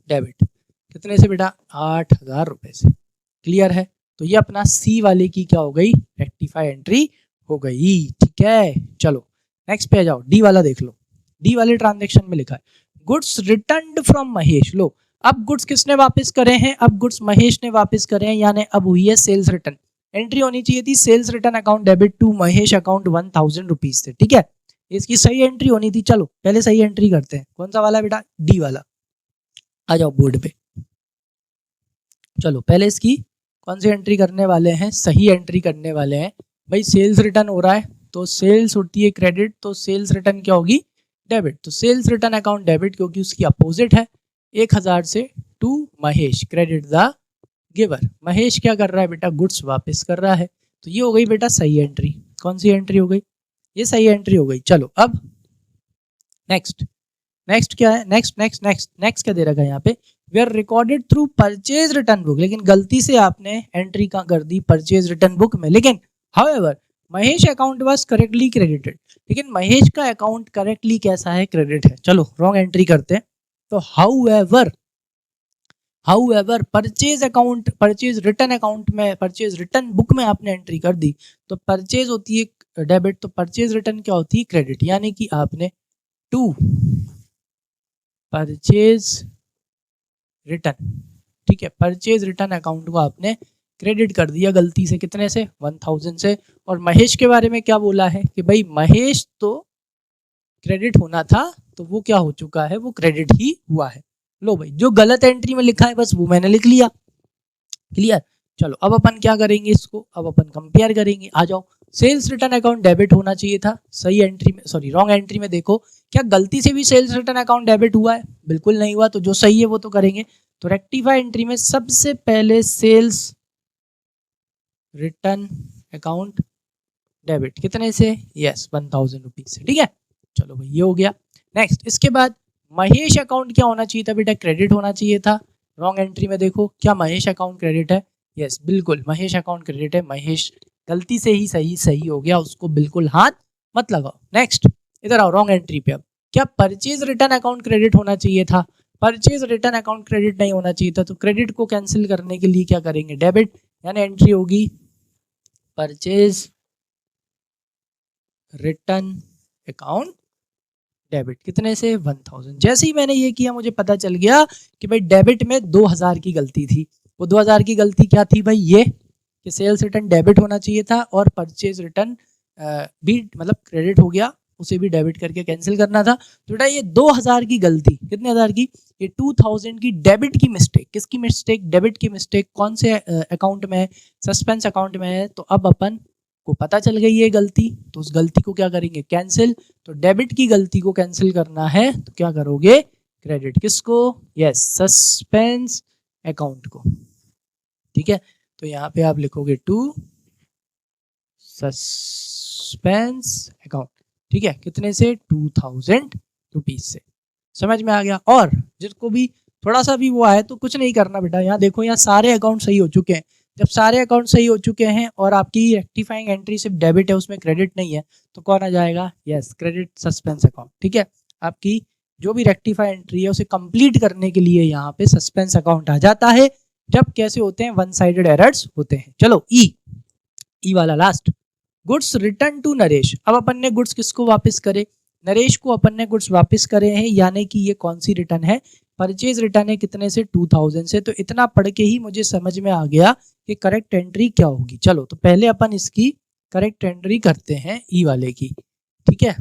डेबिट कितने से बेटा, 8,000 रुपए से। क्लियर है। तो ये अपना सी वाले की क्या हो गई, रेक्टिफाई एंट्री हो गई। ठीक है, चलो नेक्स्ट पे आ जाओ, डी वाला देख लो। डी वाले ट्रांजेक्शन में लिखा है गुड्स रिटर्न्ड फ्रॉम महेश। लो, अब गुड्स किसने वापस करे हैं, अब गुड्स महेश ने वापस करे हैं, यानी अब हुई है सेल्स रिटर्न। एंट्री होनी चाहिए थी sales return account debit to Mahesh account 1,000 rupees से। ठीक है, इसकी सही एंट्री होनी थी। चलो पहले सही एंट्री करते हैं। कौन सा वाला बेटा, डी वाला। आ जाओ बोर्ड पे। चलो पहले इसकी कौन सी एंट्री करने वाले हैं, सही एंट्री करने वाले हैं। भाई सेल्स रिटर्न हो रहा है तो सेल्स होती है क्रेडिट, तो सेल्स रिटर्न क्या होगी, डेबिट। तो सेल्स रिटर्न अकाउंट डेबिट, क्योंकि उसकी अपोजिट है। 1,000 से to Mahesh, credit the giver. Mahesh क्या कर रहा है बेटा, गुड्स वापस कर रहा है। तो ये हो गई बेटा सही एंट्री। कौन सी एंट्री हो गई, ये सही एंट्री हो गई। चलो अब नेक्स्ट, नेक्स्ट क्या है, नेक्स्ट क्या दे रखा है यहाँ पे, they are recorded through purchase return book. लेकिन गलती से आपने एंट्री कहाँ कर दी, परचेज रिटर्न बुक में। लेकिन however Mahesh account was correctly credited. लेकिन महेश का अकाउंट करेक्टली कैसा है, क्रेडिट है। चलो रॉन्ग एंट्री करते हैं। तो however purchase account, purchase return account में, परचेज रिटर्न बुक में आपने एंट्री कर दी, तो परचेज होती है डेबिट, तो परचेज रिटर्न क्या होती है, क्रेडिट। यानी कि आपने टू परचेज रिटर्न, ठीक है, परचेज रिटर्न अकाउंट को आपने क्रेडिट कर दिया गलती से, कितने से, 1,000 से। और महेश के बारे में क्या बोला है कि भाई महेश तो क्रेडिट होना था, तो वो क्या हो चुका है, वो क्रेडिट ही हुआ है। लो भाई, जो गलत एंट्री में लिखा है बस वो मैंने लिख लिया। क्लियर। चलो अब अपन क्या करेंगे, इसको अब अपन कंपेयर करेंगे। आ जाओ, सेल्स रिटर्न अकाउंट डेबिट होना चाहिए था, सही एंट्री में, सॉरी रॉन्ग एंट्री में देखो, क्या गलती से भी सेल्स रिटर्न अकाउंट डेबिट हुआ है, बिल्कुल नहीं हुआ। तो जो सही है वो तो करेंगे। तो रेक्टिफाई एंट्री में सबसे पहले सेल्स रिटर्न अकाउंट डेबिट, कितने से, यस 1,000 रुपीज से। ठीक है, चलो भाई ये हो गया। नेक्स्ट, इसके बाद महेश अकाउंट क्या होना चाहिए था बेटा, क्रेडिट होना चाहिए था। रॉन्ग एंट्री में देखो, क्या महेश अकाउंट क्रेडिट है, यस बिल्कुल महेश अकाउंट क्रेडिट है। महेश गलती से ही सही हो गया, उसको बिल्कुल हाथ मत लगाओ। नेक्स्ट इधर आओ, रॉन्ग एंट्री पे। अब क्या परचेज रिटर्न अकाउंट क्रेडिट होना चाहिए था, परचेज रिटर्न अकाउंट क्रेडिट नहीं होना चाहिए था। तो क्रेडिट को कैंसिल करने के लिए क्या करेंगे, डेबिट, यानी एंट्री होगी परचेज रिटर्न अकाउंट डेबिट, कितने से, 1,000। जैसे ही मैंने ये किया मुझे पता चल गया कि भाई डेबिट में 2,000 की गलती थी। वो 2,000 की गलती क्या थी भाई, ये कि सेल्स रिटर्न डेबिट होना चाहिए था और परचेज रिटर्न भी मतलब क्रेडिट हो गया, उसे भी डेबिट करके कैंसिल करना था। तो बेटा ये 2,000 की गलती, कितने हज़ार की, ये 2,000 की डेबिट की मिस्टेक, किसकी मिस्टेक, डेबिट की मिस्टेक, कौन से अकाउंट में है, सस्पेंस अकाउंट में है। तो अब अपन को पता चल गई ये गलती, तो उस गलती को क्या करेंगे, कैंसिल। तो डेबिट की गलती को कैंसिल करना है तो क्या करोगे, क्रेडिट, किसको, यस सस्पेंस अकाउंट को। ठीक है, तो यहाँ पे आप लिखोगे टू सस्पेंस अकाउंट, ठीक है, कितने से, 2,000 रुपीज से। समझ में आ गया। और जिसको भी थोड़ा सा भी वो आए तो कुछ नहीं करना बेटा, यहाँ देखो, यहाँ सारे अकाउंट सही हो चुके हैं। जब सारे अकाउंट सही हो चुके हैं और आपकी रेक्टिफाइंग एंट्री सिर्फ डेबिट है, उसमें क्रेडिट नहीं है, तो कौन आ जाएगा, यस क्रेडिट सस्पेंस अकाउंट। ठीक है, आपकी जो भी रेक्टिफाई एंट्री है उसे कंप्लीट करने के लिए यहाँ पे सस्पेंस अकाउंट आ जाता है। जब कैसे होते हैं, वन साइडेड एरर्स होते हैं। चलो ई वाला last, goods return to Naresh. अब अपन ने गुड्स किसको वापस करे, नरेश को अपन ने गुड्स वापस करे हैं, यानी कि ये कौन सी रिटर्न है, परचेज रिटर्न है, कितने से, 2,000 से। तो इतना पढ़ के ही मुझे समझ में आ गया कि करेक्ट एंट्री क्या होगी। चलो तो पहले अपन इसकी करेक्ट एंट्री करते हैं ई वाले की, ठीक है।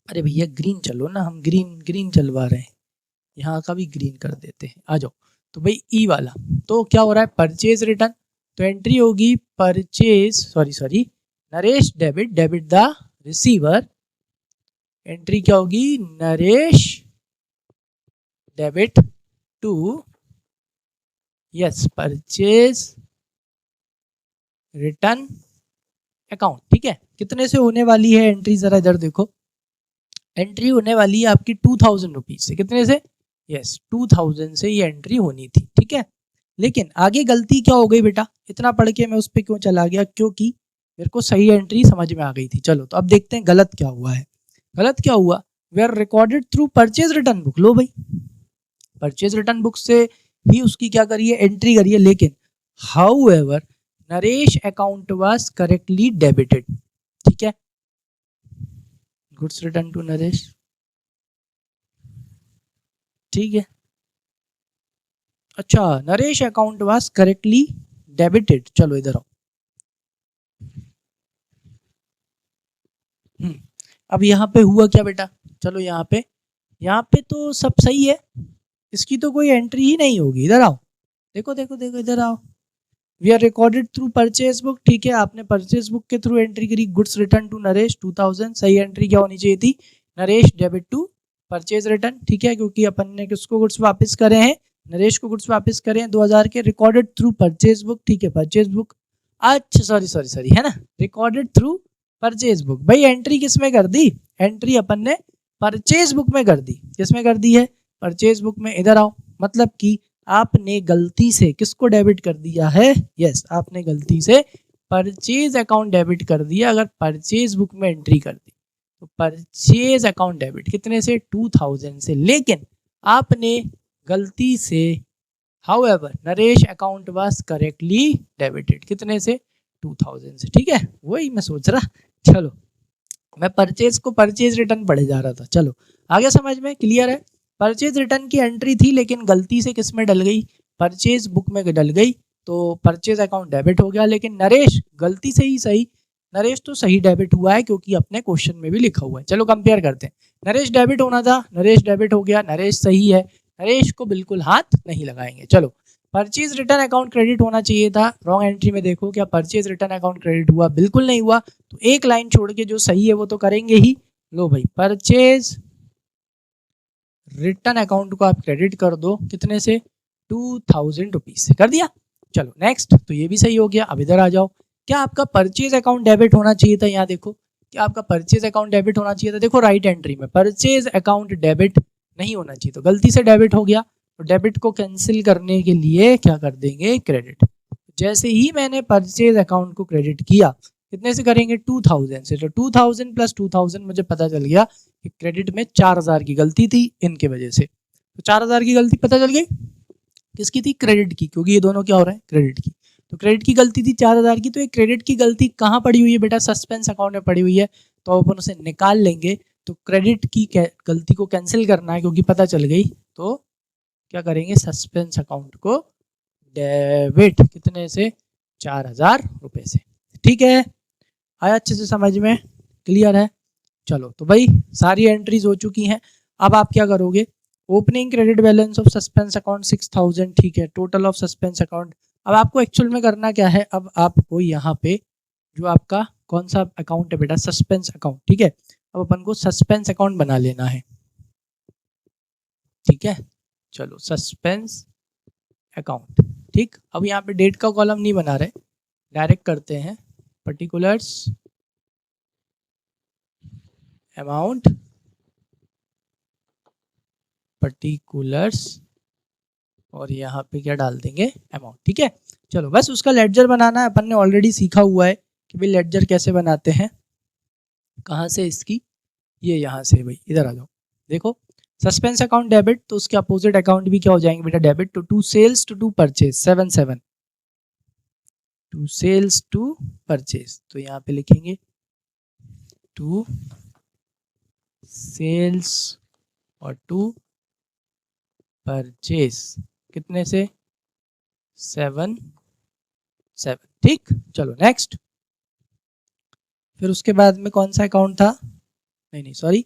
अरे भैया ग्रीन चलो ना, हम ग्रीन चलवा रहे हैं, यहाँ का भी ग्रीन कर देते हैं, आ जाओ। तो भाई ई वाला तो क्या हो रहा है, परचेज रिटर्न, तो एंट्री होगी purchase, sorry Naresh debit the receiver, entry क्या होगी, Naresh debit to yes purchase return account, ठीक है। कितने से होने वाली है एंट्री, जरा इधर देखो, एंट्री होने वाली है आपकी 2000 रुपीज से, कितने से, यस 2000 से ये एंट्री होनी थी, ठीक है। लेकिन आगे गलती क्या हो गई बेटा, इतना पढ़ के मैं उस पर क्यों चला गया, क्योंकि मेरे को सही एंट्री समझ में आ गई थी। चलो तो अब देखते हैं गलत क्या हुआ है। गलत क्या हुआ, they are recorded through purchase return book, लो भाई परचेज रिटर्न बुक से ही उसकी क्या करिए, एंट्री करिए, लेकिन how ever Naresh account was correctly debited, ठीक है, गुड्स रिटर्न टू नरेश, ठीक है। अच्छा Naresh account was correctly debited, चलो इधर आओ। अब यहाँ पे हुआ क्या बेटा, चलो यहाँ पे तो सब सही है, इसकी तो कोई एंट्री ही नहीं होगी, इधर आओ, देखो देखो देखो इधर आओ, we are recorded through purchase book, ठीक है, आपने परचेज बुक के थ्रू एंट्री करी, गुड्स रिटर्न टू नरेश 2000, सही एंट्री क्या होनी चाहिए थी, Naresh debit to purchase return, ठीक है, क्योंकि अपन ने किसको गुड्स वापस करे हैं, नरेश को गुड्स वापस करे हैं 2000 के, रिकॉर्डेड थ्रू परचेज बुक, ठीक है, परचेज बुक, अच्छा सॉरी है ना, रिकॉर्डेड थ्रू परचेज बुक, भाई एंट्री किस में कर दी, एंट्री अपन ने परचेज बुक में कर दी, किसमें कर दी है, परचेज बुक में, इधर आओ, मतलब कि आपने गलती से किसको डेबिट कर दिया है, यस आपने गलती से परचेज अकाउंट डेबिट कर दिया, अगर परचेज बुक में एंट्री कर दी तो परचेज अकाउंट डेबिट कितने से, 2000 से, लेकिन आपने गलती से however Naresh account was correctly debited, कितने से, 2000 से, ठीक है, वही मैं सोच रहा, चलो मैं परचेज को परचेज रिटर्न पढ़े जा रहा था, चलो आगे समझ में क्लियर है। परचेज रिटर्न की एंट्री थी, लेकिन गलती से किस में डल गई, परचेज बुक में डल गई, तो परचेज अकाउंट डेबिट हो गया, लेकिन नरेश गलती से ही सही, नरेश तो सही डेबिट हुआ है क्योंकि अपने क्वेश्चन में भी लिखा हुआ है। चलो कंपेयर करते हैं, नरेश डेबिट होना था, नरेश डेबिट हो गया, नरेश सही है, नरेश को बिल्कुल हाथ नहीं लगाएंगे। चलो परचेज रिटर्न अकाउंट क्रेडिट होना चाहिए था, रॉन्ग एंट्री में देखो क्या परचेज रिटर्न अकाउंट क्रेडिट हुआ, बिल्कुल नहीं हुआ, तो एक लाइन छोड़ के जो सही है वो तो करेंगे ही। लो भाई परचेज रिटर्न अकाउंट को आप क्रेडिट कर दो, कितने से, 2000 रुपीज से, कर दिया। चलो नेक्स्ट, तो ये भी सही हो गया। अब इधर आ जाओ, क्या आपका परचेज अकाउंट डेबिट होना चाहिए था, यहाँ देखो क्या आपका परचेज अकाउंट डेबिट होना चाहिए था, देखो राइट एंट्री में परचेज अकाउंट डेबिट नहीं होना चाहिए, तो गलती से डेबिट हो गया, तो डेबिट को कैंसिल करने के लिए क्या कर देंगे, क्रेडिट। जैसे ही मैंने परचेज अकाउंट को क्रेडिट किया, कितने से करेंगे, 2000 से, तो 2000 प्लस 2000 मुझे पता चल गया कि क्रेडिट में 4000 की गलती थी इनके वजह से, तो 4000 की गलती पता चल गई, किसकी थी, क्रेडिट की, क्योंकि ये दोनों क्या हो रहे हैं, क्रेडिट की, तो क्रेडिट की गलती थी 4000 की, तो ये क्रेडिट की गलती कहाँ पड़ी हुई है बेटा, सस्पेंस अकाउंट में पड़ी हुई है, तो अपन उसे निकाल लेंगे, तो क्रेडिट की गलती को कैंसिल करना है क्योंकि पता चल गई, तो क्या करेंगे, सस्पेंस अकाउंट को डेबिट, कितने से, 4000 रुपए से, ठीक है, आया अच्छे से समझ में, क्लियर है। चलो तो भाई सारी एंट्रीज हो चुकी हैं, अब आप क्या करोगे, opening credit balance of suspense account 6000, ठीक है, टोटल ऑफ सस्पेंस अकाउंट, अब आपको एक्चुअल में करना क्या है, अब आपको यहाँ पे जो आपका कौन सा अकाउंट है बेटा, सस्पेंस अकाउंट, ठीक है, अब अपन को सस्पेंस अकाउंट बना लेना है, ठीक है, चलो सस्पेंस अकाउंट, ठीक, अब यहाँ पे डेट का कॉलम नहीं बना रहे, डायरेक्ट करते हैं पर्टिकुलर्स अमाउंट पर्टिकुलर्स, और यहाँ पे क्या डाल देंगे, अमाउंट, ठीक है। चलो बस उसका लेडजर बनाना है, अपन ने ऑलरेडी सीखा हुआ है कि भाई लेडजर कैसे बनाते हैं, कहाँ से, इसकी ये यहाँ से, भाई इधर आ जाओ, देखो सस्पेंस अकाउंट डेबिट, तो उसके अपोजिट अकाउंट भी क्या हो जाएंगे बेटा, डेबिट, तो to sales to purchase 77, to sales to purchase, तो यहाँ पे लिखेंगे टू सेल्स और टू परचेज, कितने से, 7, ठीक। चलो नेक्स्ट, फिर उसके बाद में कौन सा अकाउंट था, नहीं सॉरी,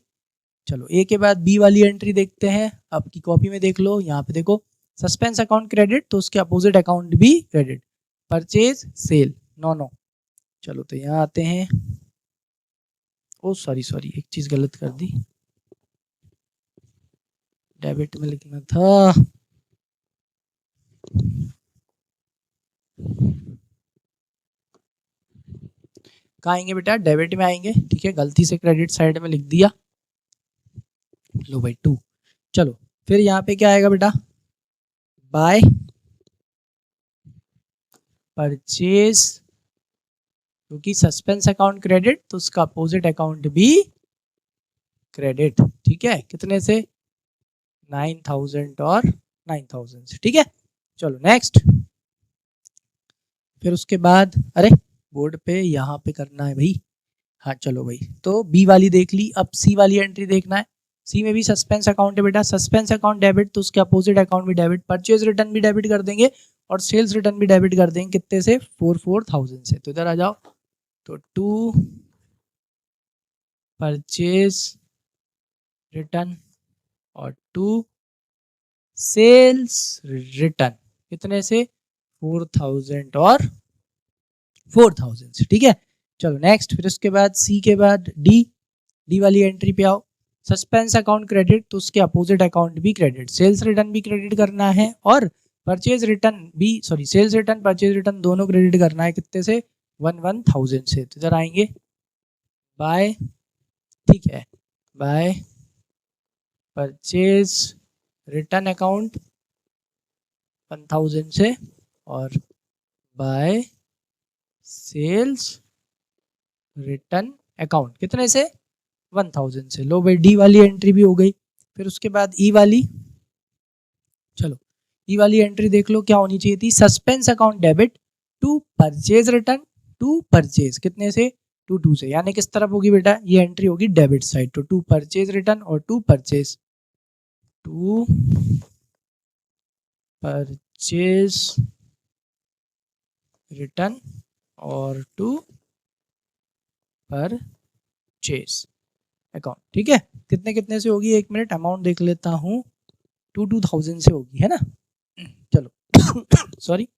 चलो ए के बाद बी वाली एंट्री देखते हैं। आपकी कॉपी में देख लो, यहाँ पे देखो सस्पेंस अकाउंट क्रेडिट, तो उसके अपोजिट अकाउंट भी क्रेडिट, परचेज सेल नो। चलो तो यहाँ आते हैं, ओ सॉरी एक चीज गलत कर दी, डेबिट में लिखना था। कहाँ आएंगे बेटा, डेबिट में आएंगे, ठीक है, गलती से क्रेडिट साइड में लिख दिया। लो भाई 2, चलो फिर यहाँ पे क्या आएगा बेटा, बाय परचेज, क्योंकि सस्पेंस अकाउंट क्रेडिट तो उसका अपोजिट अकाउंट भी क्रेडिट, ठीक है, कितने से 9000 और 9000 से, ठीक है। चलो नेक्स्ट, फिर उसके बाद अरे बोर्ड पे यहाँ पे करना है भाई, हाँ चलो भाई, तो बी वाली देख ली, अब सी वाली एंट्री देखना है। सी में भी सस्पेंस अकाउंट है बेटा, सस्पेंस अकाउंट डेबिट तो उसके अपोजिट अकाउंट भी डेबिट, परचेज रिटर्न भी डेबिट कर देंगे और सेल्स रिटर्न भी डेबिट कर देंगे, कितने से 4000 से। तो इधर आ जाओ, तो 2 परचेज रिटर्न और 2 सेल्स रिटर्न, कितने से 4000 और 4000 से, ठीक है। चलो नेक्स्ट, फिर उसके बाद सी के बाद डी वाली एंट्री पे आओ। सस्पेंस अकाउंट क्रेडिट तो उसके अपोजिट अकाउंट भी क्रेडिट, सेल्स रिटर्न भी क्रेडिट करना है और परचेज रिटर्न भी, sorry sales return purchase return दोनों क्रेडिट करना है, कितने से 1000 से। तो इधर आएंगे बाय, ठीक है, बाय परचेज रिटर्न अकाउंट 1000 से और बाय सेल्स रिटर्न अकाउंट कितने से 1000 से। लो भाई डी वाली एंट्री भी हो गई। फिर उसके बाद ई वाली, चलो ई वाली एंट्री देख लो क्या होनी चाहिए थी, suspense account debit to purchase return, to purchase कितने से 2 से, यानी किस तरफ होगी बेटा, ये एंट्री होगी डेबिट साइड, तो 2 परचेज रिटर्न और 2 परचेज रिटर्न और 2 परचेज अकाउंट, ठीक है। कितने कितने से होगी, 1 मिनट अमाउंट देख लेता हूँ, 2000 से होगी, है ना। चलो सॉरी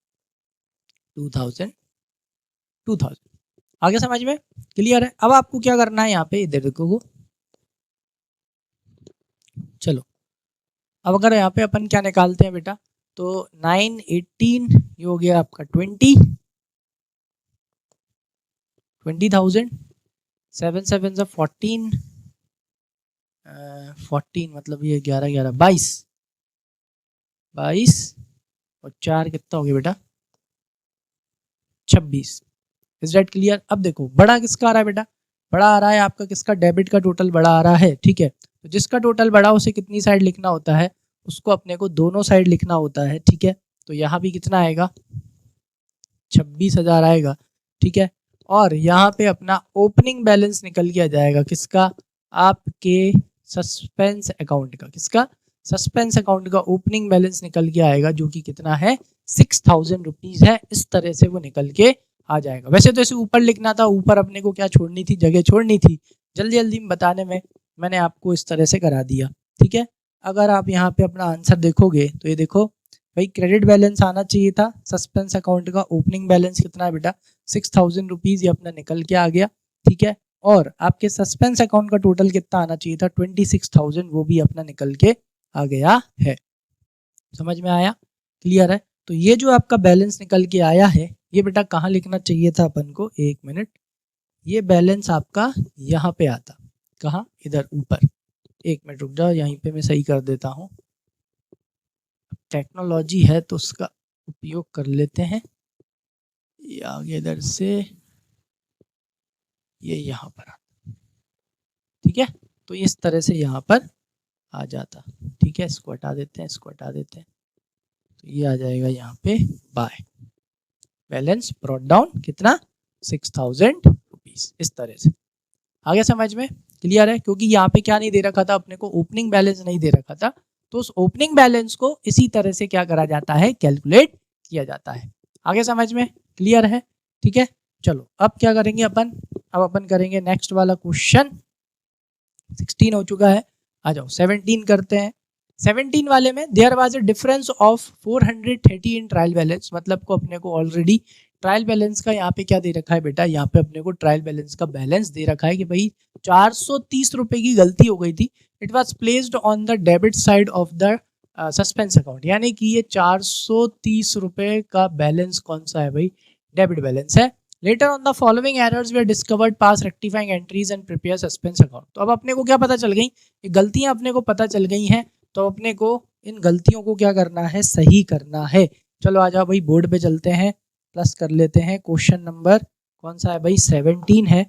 2000 आगे समझ में क्लियर है। अब आपको क्या करना है, यहाँ पे इधर देखो, चलो अब अगर यहाँ पे अपन क्या निकालते हैं बेटा, तो 9 18 ये हो गया आपका 20,000, 7 7 से 14 मतलब ये 11 11 22 और 4 कितना हो गया बेटा 26। Is that clear. अब देखो बड़ा किसका आ रहा है बेटा, बड़ा आ रहा है आपका किसका, डेबिट का टोटल बड़ा आ रहा है, ठीक है। तो जिसका टोटल बड़ा उसे कितनी साइड लिखना होता है, उसको अपने को दोनों साइड लिखना होता है, ठीक है। तो यहाँ भी कितना आएगा 26,000 आएगा, ठीक है। और यहाँ पे अपना ओपनिंग बैलेंस निकल के आ जाएगा किसका, आपके सस्पेंस अकाउंट का, किसका सस्पेंस अकाउंट का ओपनिंग बैलेंस निकल के आएगा, जो कि कितना है 6000 रुपीज है। इस तरह से वो निकल के आ जाएगा। वैसे तो इसे ऊपर लिखना था, ऊपर अपने को क्या छोड़नी थी, जगह छोड़नी थी, जल्दी जल्दी में बताने में मैंने आपको इस तरह से करा दिया, ठीक है। अगर आप यहाँ पे अपना आंसर देखोगे तो ये देखो भाई क्रेडिट बैलेंस आना चाहिए था, सस्पेंस अकाउंट का ओपनिंग बैलेंस कितना है बेटा 6000 रुपीज, ये अपना निकल के आ गया, ठीक है। और आपके सस्पेंस अकाउंट का टोटल कितना आना चाहिए था 26,000, वो भी अपना निकल के आ गया है। समझ में आया, क्लियर है। तो ये जो आपका बैलेंस निकल के आया है, ये बेटा कहाँ लिखना चाहिए था अपन को, 1 मिनट, ये बैलेंस आपका यहाँ पे आता, कहाँ, इधर ऊपर। 1 मिनट रुक जाओ, यहीं पे मैं सही कर देता हूँ, टेक्नोलॉजी है तो उसका उपयोग कर लेते हैं। ये आगे इधर से ये यहाँ पर आता, ठीक है। तो इस तरह से यहाँ पर आ जाता, ठीक है। इसको हटा देते हैं, इसको हटा देते हैं, तो ये आ जाएगा यहाँ पे बाय बैलेंस ब्रॉट डाउन कितना 6000 रुपीज, इस तरह से। आगे समझ में क्लियर है, क्योंकि यहाँ पे क्या नहीं दे रखा था अपने को, ओपनिंग बैलेंस नहीं दे रखा था, तो उस ओपनिंग बैलेंस को इसी तरह से क्या करा जाता है, कैलकुलेट किया जाता है। आगे समझ में क्लियर है, ठीक है। चलो अब क्या करेंगे अपन, अब अपन करेंगे नेक्स्ट वाला क्वेश्चन। 16 हो चुका है, आ जाओ 17 करते हैं। 17 वाले में there was a difference of 430 in trial balance, मतलब को अपने को ऑलरेडी ट्रायल बैलेंस का यहाँ पे क्या दे रखा है बेटा, यहाँ पे अपने को ट्रायल बैलेंस का बैलेंस दे रखा है कि भाई 430 रुपए की गलती हो गई थी। It was placed on the debit side of the suspense account, यानी कि ये 430 रुपए का बैलेंस कौन सा है भाई, डेबिट बैलेंस है। Later on the following errors were discovered pass rectifying entries and prepare suspense account. तो अब अपने को क्या पता चल गई, ये गलतियां अपने को पता चल गई हैं, तो अपने को इन गलतियों को क्या करना है, सही करना है। चलो आ जाओ भाई बोर्ड पे चलते हैं, प्लस कर लेते हैं। क्वेश्चन नंबर कौन सा है भाई, 17 है।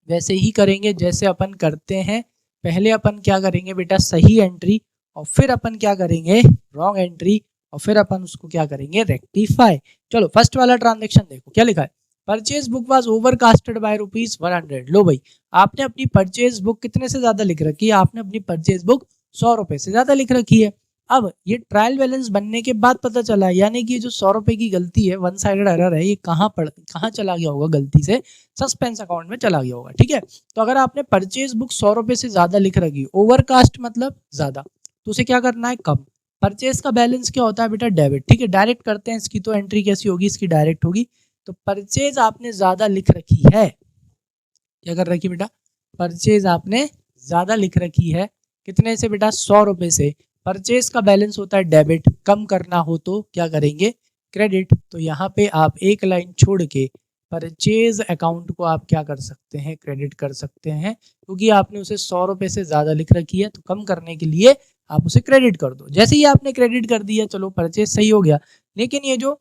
वैसे ही करेंगे जैसे अपन करते हैं, पहले अपन क्या करेंगे बेटा, सही एंट्री, और फिर अपन क्या करेंगे, रॉन्ग एंट्री, और फिर अपन उसको क्या करेंगे, रेक्टिफाई। चलो फर्स्ट वाला ट्रांजेक्शन देखो क्या लिखा है, purchase book was overcasted by ₹100। लो भाई, आपने अपनी परचेज बुक कितने से ज्यादा लिख रखी है, आपने अपनी परचेज बुक 100 रुपए से ज्यादा लिख रखी है। अब ये ट्रायल बैलेंस बनने के बाद पता चला, यानी कि जो 100 रुपए की गलती है, वन साइडेड एरर है, ये कहाँ चला गया होगा, गलती से सस्पेंस अकाउंट में चला गया होगा। ठीक है, तो अगर आपने परचेज बुक 100 रुपए से ज्यादा लिख रखी, ओवरकास्ट मतलब ज्यादा, तो उसे क्या करना है, कम। परचेज का बैलेंस क्या होता है बेटा, डेबिट। ठीक है, डायरेक्ट करते हैं इसकी, तो एंट्री कैसी होगी, इसकी डायरेक्ट होगी। तो परचेज आपने ज्यादा लिख रखी है, क्या कर रखी बेटा, परचेज आपने ज्यादा लिख रखी है, कितने से बेटा, 100 रुपए से। परचेज का बैलेंस होता है डेबिट, कम करना हो तो क्या करेंगे, क्रेडिट। तो यहाँ पे आप एक लाइन छोड़ के परचेज अकाउंट को आप क्या कर सकते हैं, क्रेडिट कर सकते हैं, क्योंकि आपने उसे 100 रुपए से ज्यादा लिख रखी है, तो कम करने के लिए आप उसे क्रेडिट कर दो। जैसे ही आपने क्रेडिट कर दिया, चलो परचेज सही हो गया। लेकिन ये जो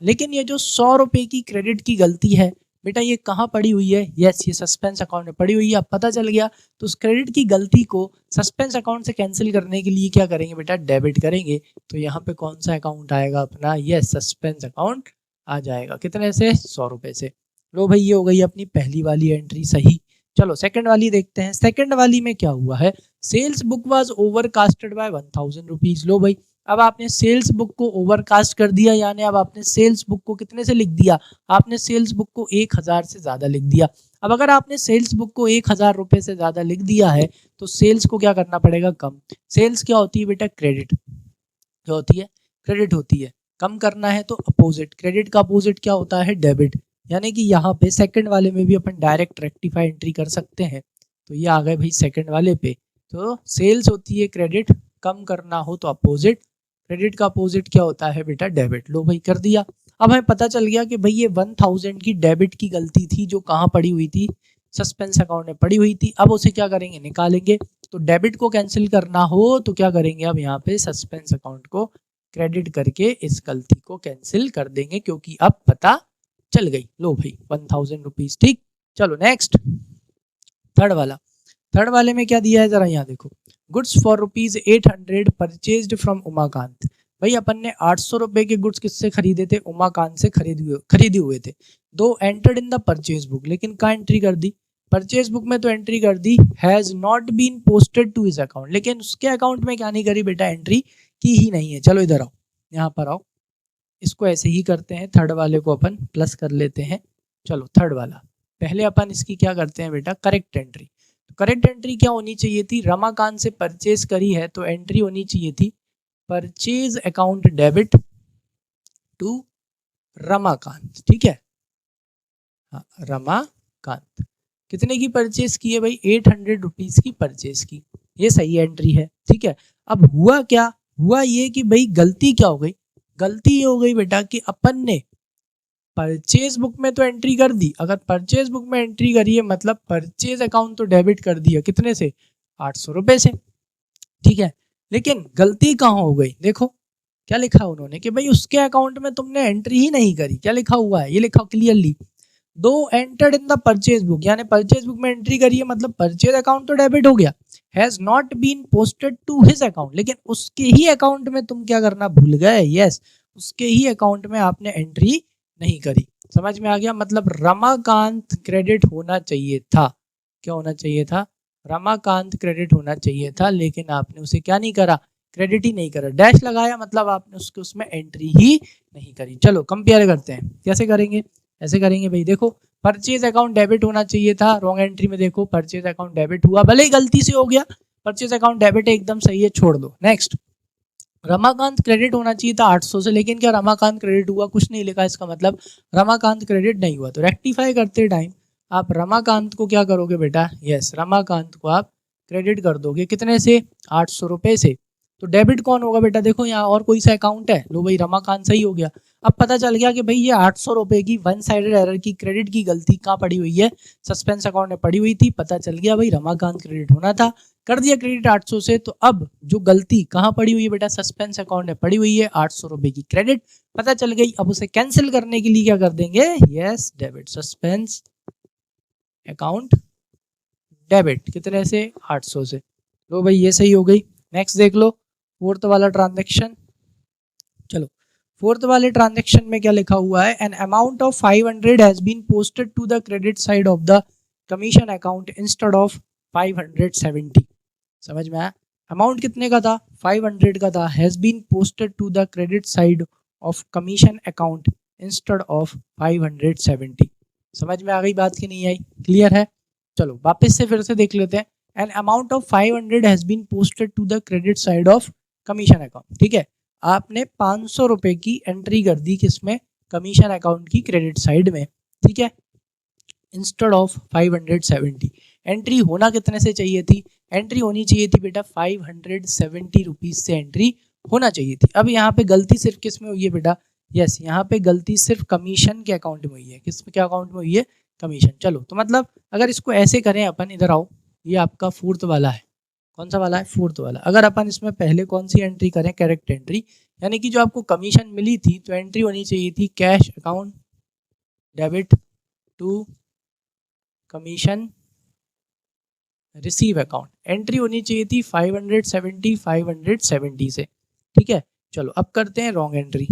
लेकिन ये जो 100 रुपए की क्रेडिट की गलती है बेटा, ये कहाँ पड़ी हुई है, यस ये सस्पेंस अकाउंट में पड़ी हुई है। अब पता चल गया, तो उस क्रेडिट की गलती को सस्पेंस अकाउंट से कैंसिल करने के लिए क्या करेंगे बेटा, डेबिट करेंगे। तो यहाँ पे कौन सा अकाउंट आएगा अपना, यस सस्पेंस अकाउंट आ जाएगा, कितने से, 100 रुपए से। लो भाई, ये हो गई अपनी पहली वाली एंट्री सही। चलो सेकंड वाली देखते हैं। सेकंड वाली में क्या हुआ है, sales book was overcasted by 1000 rupees. लो भाई, अब आपने सेल्स बुक को ओवरकास्ट कर दिया, यानी अब आपने सेल्स बुक को कितने से लिख दिया, आपने सेल्स बुक को 1000 से ज्यादा लिख दिया। अब अगर आपने सेल्स बुक को 1000 रुपए से ज्यादा लिख दिया है, तो सेल्स को क्या करना पड़ेगा, कम। सेल्स क्या होती है बेटा, क्रेडिट। क्या होती है, क्रेडिट होती है। कम करना है तो अपोजिट, क्रेडिट का अपोजिट क्या होता है, डेबिट। यानी कि यहाँ पे सेकंड वाले में भी अपन डायरेक्ट रेक्टिफाई एंट्री कर सकते हैं। तो ये आ गए भाई सेकंड वाले पे। तो सेल्स होती है क्रेडिट, कम करना हो तो अपोजिट, क्रेडिट का अपोजिट क्या होता है बेटा, डेबिट। लो भाई कर दिया। अब हमें पता चल गया कि भाई ये 1000 की डेबिट की गलती थी, जो कहाँ पड़ी हुई थी, सस्पेंस अकाउंट में पड़ी हुई थी। अब उसे क्या करेंगे, निकालेंगे। तो डेबिट को कैंसिल करना हो तो क्या करेंगे, अब यहाँ पे सस्पेंस अकाउंट को क्रेडिट करके इस गलती को कैंसिल कर देंगे, क्योंकि अब पता चल गई। लो भाई 1000 रुपीज, ठीक। चलो नेक्स्ट थर्ड वाला। थर्ड वाले में क्या दिया है, जरा यहाँ देखो। Goods for ₹800 purchased from Umakant. भाई अपन ने 800 रुपए के गुड्स किससे खरीदे थे, उमाकांत से खरीदे हुए थे। दो entered in the purchase book, लेकिन कहाँ एंट्री कर दी, परचेज बुक में तो एंट्री कर दी, has not been posted to his account, लेकिन उसके अकाउंट में क्या नहीं करी बेटा, एंट्री की ही नहीं है। चलो इधर आओ, यहाँ पर आओ, इसको ऐसे ही करते हैं। थर्ड वाले को अपन प्लस कर लेते हैं। चलो थर्ड वाला, पहले अपन इसकी क्या करते हैं बेटा, करेक्ट एंट्री। करेक्ट एंट्री क्या होनी चाहिए थी, रमाकांत से परचेज करी है, तो एंट्री होनी चाहिए थी purchase account debit to Ramakant. ठीक है, हाँ रमाकांत। कितने की परचेज की है भाई, 800 रुपीज की परचेज की, ये सही एंट्री है। ठीक है, अब हुआ क्या, हुआ ये कि भाई गलती क्या हो गई, गलती ये हो गई बेटा कि अपन ने परचेज बुक में तो एंट्री कर दी। अगर परचेज बुक में एंट्री करी है, मतलब परचेज अकाउंट तो डेबिट कर दिया, कितने से, 800 रुपए से। ठीक है, लेकिन गलती कहाँ हो गई, देखो क्या लिखा उन्होंने कि भाई उसके अकाउंट में तुमने एंट्री ही नहीं करी। क्या लिखा हुआ है, ये लिखा clearly, though entered in the purchase book, यानी परचेज बुक में एंट्री करी है, मतलब परचेज अकाउंट तो डेबिट हो गया। Has not been posted to his account, लेकिन उसके ही अकाउंट में तुम क्या करना भूल गए, यस उसके ही अकाउंट में आपने एंट्री नहीं करी। समझ में आ गया, मतलब रमाकांत क्रेडिट होना चाहिए था। क्या होना चाहिए था, रमाकांत क्रेडिट होना चाहिए था, लेकिन आपने उसे क्या नहीं करा, क्रेडिट ही नहीं करा, डैश लगाया, मतलब आपने उसके उसमें एंट्री ही नहीं करी। चलो कंपेयर करते हैं, कैसे करेंगे, ऐसे करेंगे भाई, देखो परचेज अकाउंट डेबिट होना चाहिए था, रॉन्ग एंट्री में देखो परचेज अकाउंट डेबिट हुआ, भले ही गलती से हो गया, परचेज अकाउंट डेबिट एकदम सही है, छोड़ दो। नेक्स्ट, रमाकांत क्रेडिट होना चाहिए था 800 से, लेकिन क्या रमाकांत क्रेडिट हुआ? कुछ नहीं लिखा, इसका मतलब रमाकांत क्रेडिट नहीं हुआ। तो रेक्टिफाई करते टाइम आप रमाकांत को क्या करोगे बेटा? यस, रमाकांत को आप क्रेडिट कर दोगे, कितने से? 800 रुपए से। तो डेबिट कौन होगा बेटा? देखो यहाँ और कोई सा अकाउंट है, लो भाई रमाकांत सही हो गया। अब पता चल गया कि भाई ये 800 रुपए की वन साइडेड एरर की क्रेडिट की गलती कहाँ पड़ी हुई है? सस्पेंस अकाउंट में पड़ी हुई थी। पता चल गया भाई रमाकांत क्रेडिट होना था, कर दिया क्रेडिट 800 से। तो अब जो गलती कहाँ पड़ी हुई है बेटा? सस्पेंस अकाउंट में पड़ी हुई है, 800 रुपए की क्रेडिट पता चल गई। अब उसे कैंसिल करने के लिए क्या कर देंगे? Yes, debit, suspense account debit, कितने से? 800 से। लो भाई ये सही हो गई। नेक्स्ट देख लो, फोर्थ वाला ट्रांजेक्शन। चलो फोर्थ वाले ट्रांजेक्शन में क्या लिखा हुआ है? An amount of 500 has been posted to the credit side of the commission account instead of 570। समझ में आया? अमाउंट कितने का था? 500 का था, has been posted to the credit side of commission account instead of 570। समझ में आ गई बात की नहीं आई? क्लियर है? चलो वापस से फिर से देख लेते हैं। An amount of 500 has been posted to the credit side of commission account. ठीक है, आपने 500 रुपए की एंट्री कर दी किसमें? कमीशन अकाउंट की क्रेडिट साइड में। ठीक है, इंस्टेड ऑफ 570। एंट्री होना कितने से चाहिए थी? एंट्री होनी चाहिए थी बेटा 570 रुपीज से एंट्री होना चाहिए थी। अब यहाँ पे गलती सिर्फ किस में हुई है बेटा? यस, यहाँ पे गलती सिर्फ कमीशन के अकाउंट में हुई है। किस क्या अकाउंट में हुई है? कमीशन। चलो तो मतलब अगर इसको ऐसे करें अपन, इधर आओ, ये आपका फोर्थ वाला है। कौन सा वाला है? फोर्थ वाला। अगर अपन इसमें पहले कौन सी एंट्री करें? करेक्ट एंट्री, यानी कि जो आपको कमीशन मिली थी तो एंट्री होनी चाहिए थी cash account debit to commission receive account. Entry होनी चाहिए थी 570 से। ठीक है, चलो अब करते हैं रॉन्ग एंट्री।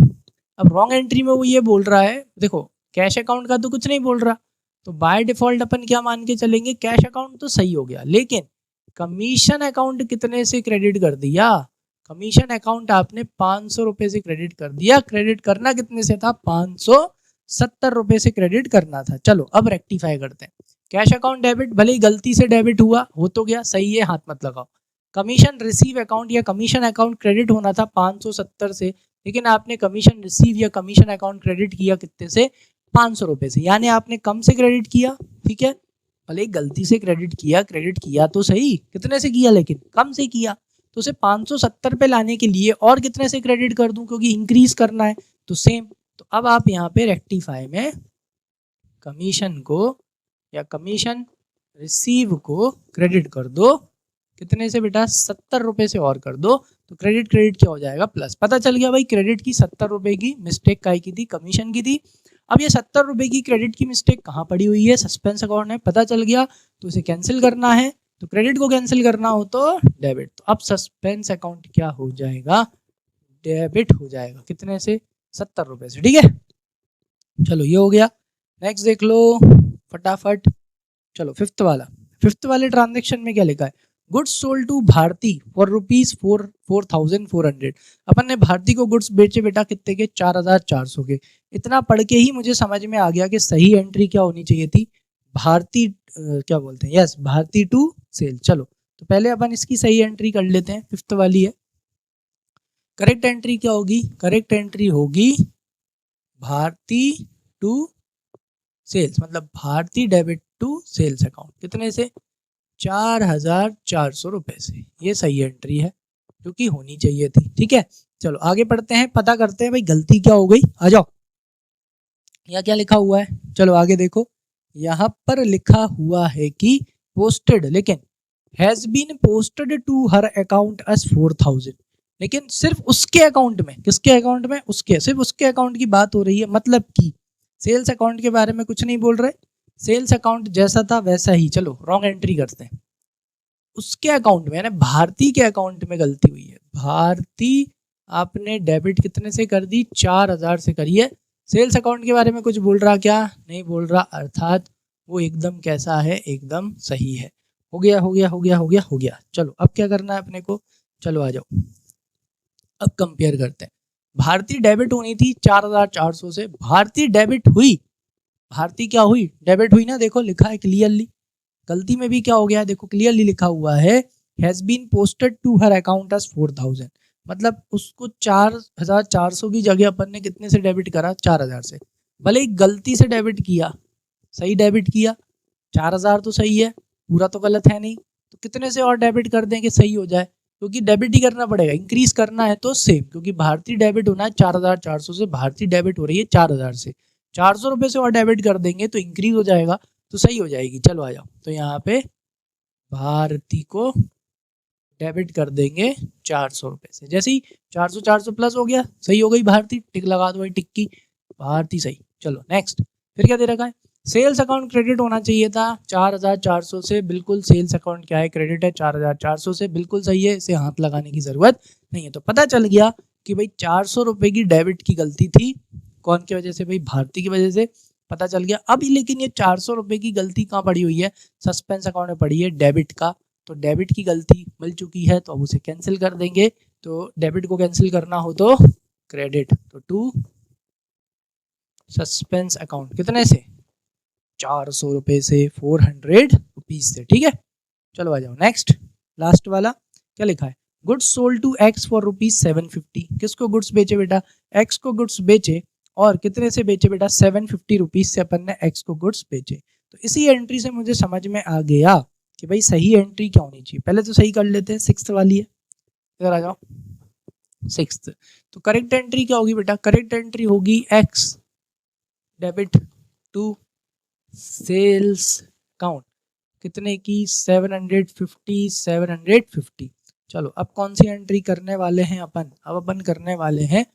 अब रॉन्ग एंट्री में वो ये बोल रहा है, देखो कैश अकाउंट का तो कुछ नहीं बोल रहा, तो बाय डिफॉल्ट अपन क्या मान के चलेंगे? कैश अकाउंट तो सही हो गया, लेकिन कमीशन अकाउंट कितने से क्रेडिट कर दिया? कमीशन अकाउंट आपने 500 रुपए से क्रेडिट कर दिया। क्रेडिट करना कितने से था? 570 रुपए से क्रेडिट करना था। चलो अब रेक्टिफाई करते हैं। कैश अकाउंट डेबिट, भले ही गलती से डेबिट हुआ, हो तो गया, सही है, हाथ मत लगाओ। कमीशन रिसीव अकाउंट या कमीशन अकाउंट क्रेडिट होना था 570 से, लेकिन आपने कमीशन रिसीव या कमीशन अकाउंट क्रेडिट किया कितने से? 500 रुपए से, यानी आपने कम से क्रेडिट किया। ठीक है, भले गलती से क्रेडिट किया तो सही, कितने से किया? लेकिन कम से किया। तो उसे 570 पे लाने के लिए और कितने से क्रेडिट कर दूं, क्योंकि इंक्रीज करना है, तो सेम। तो अब आप यहाँ पे रेक्टिफाई में कमीशन को या कमीशन रिसीव को क्रेडिट कर दो, कितने से बेटा? 70 रुपए से और कर दो, तो क्रेडिट क्या हो जाएगा? प्लस। पता चल गया भाई क्रेडिट की 70 रुपए की मिस्टेक काय की थी? कमीशन की थी। अब ये 70 रुपए की क्रेडिट की मिस्टेक कहाँ पड़ी हुई है? सस्पेंस अकाउंट में, पता चल गया। तो इसे कैंसिल करना है, तो क्रेडिट को कैंसिल करना हो तो डेबिट। तो अब सस्पेंस अकाउंट क्या हो जाएगा? डेबिट हो जाएगा, कितने से? 70 रुपए से। ठीक है, चलो ये हो गया। नेक्स्ट देख लो फटाफट। चलो फिफ्थ वाले ट्रांजेक्शन में क्या लिखा है? Goods sold to Bharti for ₹4,400। अपन ने भारती को गुड्स बेचे बेटा कितने के? 4,400 के। इतना पढ़ के ही मुझे समझ में आ गया कि सही एंट्री क्या होनी चाहिए थी? भारती क्या बोलते हैं? Yes, Bharti to sale. चलो तो पहले अपन इसकी सही एंट्री कर लेते हैं, फिफ्थ वाली है। करेक्ट एंट्री क्या होगी? करेक्ट एंट्री होगी भारती टू सेल्स, मतलब Bharti debit to sales account, कितने से? 4,400 रुपए से। ये सही एंट्री है जो कि होनी चाहिए थी। ठीक है, चलो आगे पढ़ते हैं, पता करते हैं भाई गलती क्या हो गई। आ जाओ, यहाँ क्या लिखा हुआ है? चलो आगे देखो, यहाँ पर लिखा हुआ है कि पोस्टेड, लेकिन has been posted to her account as 4,000, लेकिन सिर्फ उसके अकाउंट में। किसके अकाउंट में? उसके, सिर्फ उसके अकाउंट की बात हो रही है, मतलब कि सेल्स अकाउंट के बारे में कुछ नहीं बोल रहे। सेल्स अकाउंट जैसा था वैसा ही। चलो रॉन्ग एंट्री करते हैं। उसके अकाउंट में, यानी भारती के अकाउंट में गलती हुई है। भारती आपने डेबिट कितने से कर दी? 4,000 से करी है। सेल्स अकाउंट के बारे में कुछ बोल रहा क्या? नहीं बोल रहा, अर्थात वो एकदम कैसा है? एकदम सही है। हो गया हो गया हो गया हो गया हो गया। चलो अब क्या करना है अपने को? चलो आ जाओ, अब कंपेयर करते हैं। भारतीय डेबिट होनी थी 4,400 से, भारतीय डेबिट हुई भारती क्या हुई, डेबिट हुई ना, देखो लिखा है क्लियरली। गलती में भी क्या हो गया, देखो क्लियरली लिखा हुआ है has been posted to her account as 4000, मतलब उसको 4400 की जगह अपन ने कितने से डेबिट करा, 4000 से। भले ही गलती से डेबिट किया, सही डेबिट किया, 4000 तो सही है, पूरा तो गलत है नहीं, तो कितने से और डेबिट कर दें कि सही हो जाए, क्योंकि डेबिट ही करना पड़ेगा, इंक्रीज करना है तो सेम, क्योंकि भारतीय डेबिट होना है 4400 से, भारतीय डेबिट हो रही है 4000 से, 400 रुपये से और डेबिट कर देंगे तो इंक्रीज हो जाएगा, तो सही हो जाएगी। चलो आ जाओ, तो यहाँ पे भारती को डेबिट कर देंगे 400 रुपये से, जैसे ही 400 प्लस हो गया, सही हो गई भारती, टिक लगा दो भाई, टिक की, भारती सही। चलो नेक्स्ट, फिर क्या दे रखा है, सेल्स अकाउंट क्रेडिट होना चाहिए था 4400 से, बिल्कुल सेल्स अकाउंट क्या है, क्रेडिट है 4400 से, बिल्कुल सही है, इसे हाथ लगाने की जरूरत नहीं है। तो पता चल गया कि भाई 400 रुपये की डेबिट की गलती थी, कौन की वजह से, भाई भारती की वजह से, पता चल गया। अभी लेकिन ये 400 रुपये की गलती कहाँ पड़ी हुई है, सस्पेंस अकाउंट में पड़ी है डेबिट का, तो डेबिट की गलती मिल चुकी है, तो अब उसे कैंसिल कर देंगे। तो डेबिट को कैंसिल करना हो तो क्रेडिट, तो टू सस्पेंस अकाउंट कितने से, 400 रुपये से, 400 रुपीज से, ठीक है। चलो आ जाओ नेक्स्ट, लास्ट वाला क्या लिखा है, goods sold to X for ₹750, किसको गुड्स बेचे बेटा, एक्स को गुड्स बेचे, और कितने से बेचे बेटा, 750 रुपीज से अपन ने एक्स को गुड्स बेचे। तो इसी एंट्री से मुझे समझ में आ गया कि भाई सही एंट्री क्या होनी चाहिए, पहले तो सही कर लेते हैं, 6th वाली है, इधर आ जाओ 6th। तो करेक्ट एंट्री क्या होगी बेटा, करेक्ट एंट्री होगी X debit to sales account, कितने की, 750। चलो अब कौन सी एंट्री करने वाले हैं अपन, अब अपन करने वाले हैं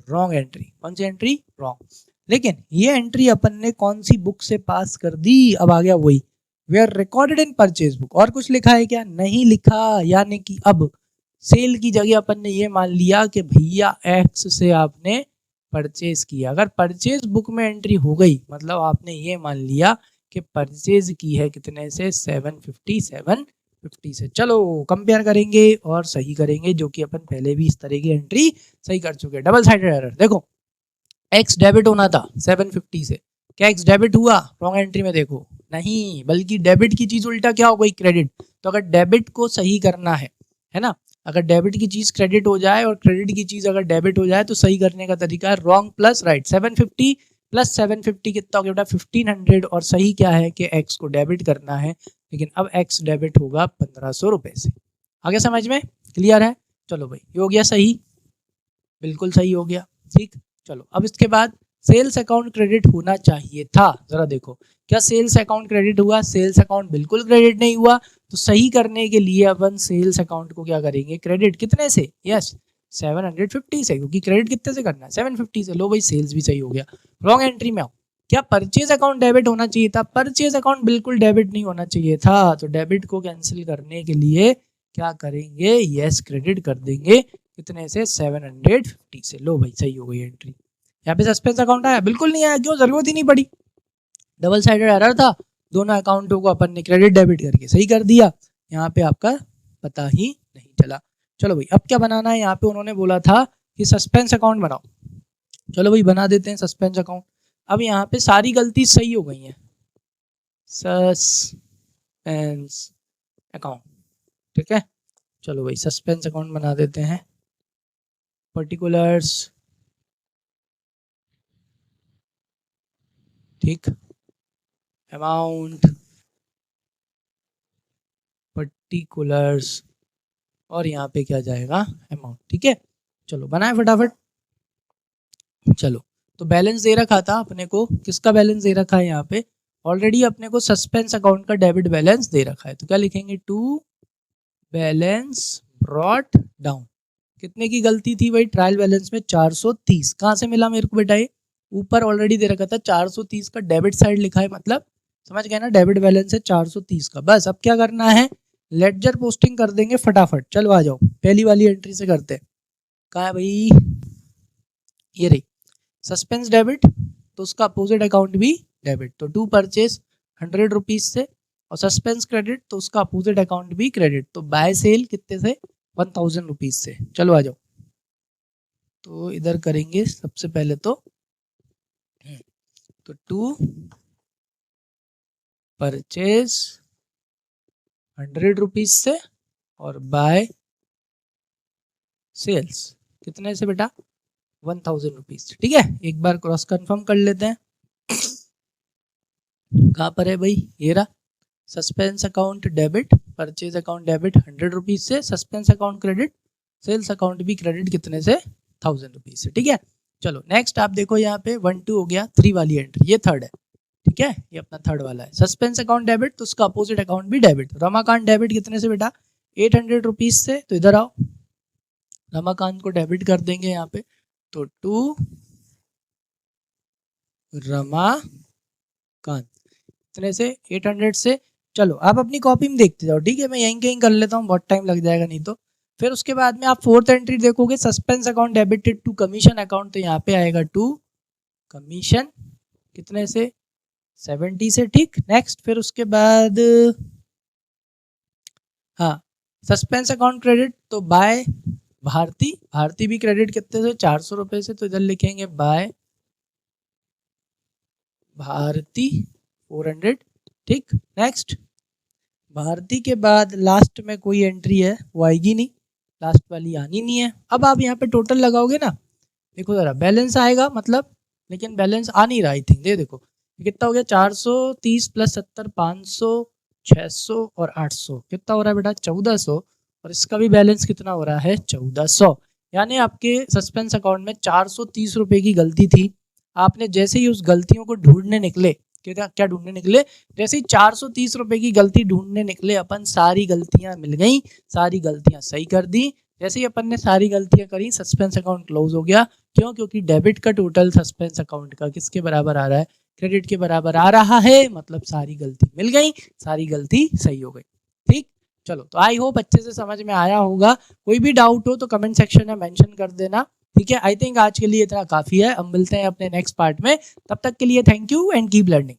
रॉन्ग एंट्री। कौन सी एंट्री, रॉन्ग, लेकिन ये एंट्री अपन ने कौन सी बुक से पास कर दी, अब आ गया वही, were recorded in purchase book. और कुछ लिखा है क्या, नहीं लिखा, यानी कि अब सेल की जगह अपन ने ये मान लिया कि भैया एक्स से आपने परचेज किया। अगर परचेज बुक में एंट्री हो गई, मतलब आपने ये मान लिया कि परचेज की है कितने से, 750 से। चलो कंपेयर करेंगे और सही करेंगे, जो कि अपन पहले भी इस तरह की एंट्री सही कर चुके हैं। डबल साइडेड एरर, देखो एक्स डेबिट होना था 750 से, क्या एक्स डेबिट हुआ, रॉन्ग एंट्री में देखो नहीं, बल्कि डेबिट की चीज उल्टा क्या हो गई, क्रेडिट। तो अगर डेबिट को सही करना है ना, अगर डेबिट की चीज क्रेडिट हो जाए और क्रेडिट की चीज अगर डेबिट हो जाए तो सही करने का तरीका है रॉन्ग प्लस राइट। 750 प्लस 750 कितना हो गया बेटा, 1500, और सही क्या है कि एक्स को डेबिट करना है, लेकिन अब एक्स डेबिट होगा 1500 रुपये से। आगे समझ में क्लियर है, चलो भाई ये हो गया सही, बिल्कुल सही हो गया, ठीक। चलो अब इसके बाद सेल्स अकाउंट क्रेडिट होना चाहिए था, जरा देखो क्या सेल्स अकाउंट क्रेडिट हुआ, सेल्स अकाउंट बिल्कुल क्रेडिट नहीं हुआ। तो सही करने के लिए अपन सेल्स अकाउंट को क्या करेंगे, क्रेडिट, कितने से, यस 750 से, क्योंकि क्रेडिट कितने से करना है, 750 से। लो भाई सेल्स भी सही हो गया, रॉन्ग एंट्री में आओ, क्या परचेज अकाउंट डेबिट होना चाहिए था, परचेज अकाउंट बिल्कुल डेबिट नहीं होना चाहिए था। तो डेबिट को कैंसिल करने के लिए क्या करेंगे, यस क्रेडिट कर देंगे, कितने से, 750 से। लो भाई सही हो गई एंट्री। यहाँ पे सस्पेंस अकाउंट आया, बिल्कुल नहीं आया, क्यों, जरूरत ही नहीं पड़ी, डबल साइडेड एरर था, दोनों अकाउंटों को अपन ने क्रेडिट डेबिट करके सही कर दिया, यहाँ पे आपका पता ही नहीं चला। चलो भाई अब क्या बनाना है, यहाँ पे उन्होंने बोला था कि सस्पेंस अकाउंट बनाओ, चलो भाई बना देते हैं सस्पेंस अकाउंट। अब यहाँ पे सारी गलती सही हो गई है, सस्पेंस अकाउंट, ठीक है। चलो भाई सस्पेंस अकाउंट बना देते हैं, पर्टिकुलर्स, ठीक, अमाउंट, पर्टिकुलर्स, और यहाँ पे क्या जाएगा, अमाउंट, ठीक है। चलो बनाए फटाफट। चलो तो बैलेंस दे रखा था अपने को, किसका बैलेंस दे रखा है, यहाँ पे ऑलरेडी अपने को सस्पेंस अकाउंट का डेबिट बैलेंस दे रखा है, तो क्या लिखेंगे, टू बैलेंस ब्रॉट डाउन, कितने की गलती थी भाई, ट्रायल बैलेंस में 430, कहाँ से मिला मेरे को बेटा, ये ऊपर ऑलरेडी दे रखा था 430 का डेबिट साइड लिखा है, मतलब समझ गए ना, डेबिट बैलेंस है 430 का। बस अब क्या करना है, लेडजर पोस्टिंग कर देंगे फटाफट। चलो आ जाओ पहली वाली एंट्री से करते हैं, कहाँ है भाई, ये रही सस्पेंस डेबिट, तो उसका अपोजिट अकाउंट भी डेबिट, तो टू परचेज 100 रुपीज से, और सस्पेंस क्रेडिट तो उसका अपोजिट अकाउंट भी क्रेडिट, तो बाय सेल कितने से, 1000 रुपीज से। चलो आ जाओ, तो इधर करेंगे सबसे पहले तो तो टू परचेज 100 रुपीज से और बाय सेल्स कितने से बेटा 1000 रुपीज। ठीक है, एक बार क्रॉस कंफर्म कर लेते हैं। कहाँ पर है भाई, ये रहा। Suspense account debit, purchase account debit 100 rupees से, suspense account credit, sales account भी क्रेडिट कितने से 1000 रुपीज से। ठीक है, चलो नेक्स्ट आप देखो यहाँ पे 1 2 हो गया, 3 वाली एंट्री, ये थर्ड है। ठीक है, ये अपना थर्ड वाला है। सस्पेंस अकाउंट डेबिट तो उसका अपोजिट अकाउंट भी डेबिट। रमाकांत डेबिट कितने से बेटा 800 रुपीज से, तो इधर आओ, रमाकांत को डेबिट कर देंगे यहाँ पे, तो टू रमाकांत कितने से 800 से। चलो आप अपनी कॉपी में देखते जाओ। ठीक है, मैं यहीं कहीं कर लेता हूँ, बहुत टाइम लग जाएगा नहीं तो। फिर उसके बाद में आप फोर्थ एंट्री देखोगे, suspense account debited to commission account, तो यहाँ पे आएगा टू कमीशन कितने से 70 से। ठीक, नेक्स्ट फिर उसके बाद हाँ सस्पेंस अकाउंट क्रेडिट तो बाय भारती, भारती भी क्रेडिट कितने से 400 रुपए से, तो इधर लिखेंगे बाय भारती 400। ठीक, नेक्स्ट भारती के बाद लास्ट में कोई एंट्री है वो आएगी नहीं, लास्ट वाली आनी नहीं है। अब आप यहाँ पे टोटल लगाओगे ना, देखो जरा बैलेंस आएगा मतलब, लेकिन बैलेंस आ नहीं रहा आई थिंक। देखो कितना हो गया 430 प्लस 70 500 600 और 800 कितना हो रहा है बेटा 1400, और इसका भी बैलेंस कितना हो रहा है 1400। यानी आपके सस्पेंस अकाउंट में 430 रुपए की गलती थी। आपने जैसे ही उस गलतियों को ढूंढने निकले, क्या ढूंढने निकले, जैसे ही 430 रुपए की गलती ढूंढने निकले अपन, सारी गलतियां मिल गई, सारी गलतियां सही कर दी। जैसे ही अपन ने सारी गलतियां करी, सस्पेंस अकाउंट क्लोज हो गया। क्यों? क्योंकि डेबिट का टोटल सस्पेंस अकाउंट का किसके बराबर आ रहा है, क्रेडिट के बराबर आ रहा है। मतलब सारी गलती मिल गई, सारी गलती सही हो गई। ठीक, चलो तो आई होप अच्छे से समझ में आया होगा। कोई भी डाउट हो तो कमेंट सेक्शन में मेंशन कर देना। ठीक है, आई थिंक आज के लिए इतना काफी है। अब मिलते हैं अपने नेक्स्ट पार्ट में, तब तक के लिए thank you and keep learning.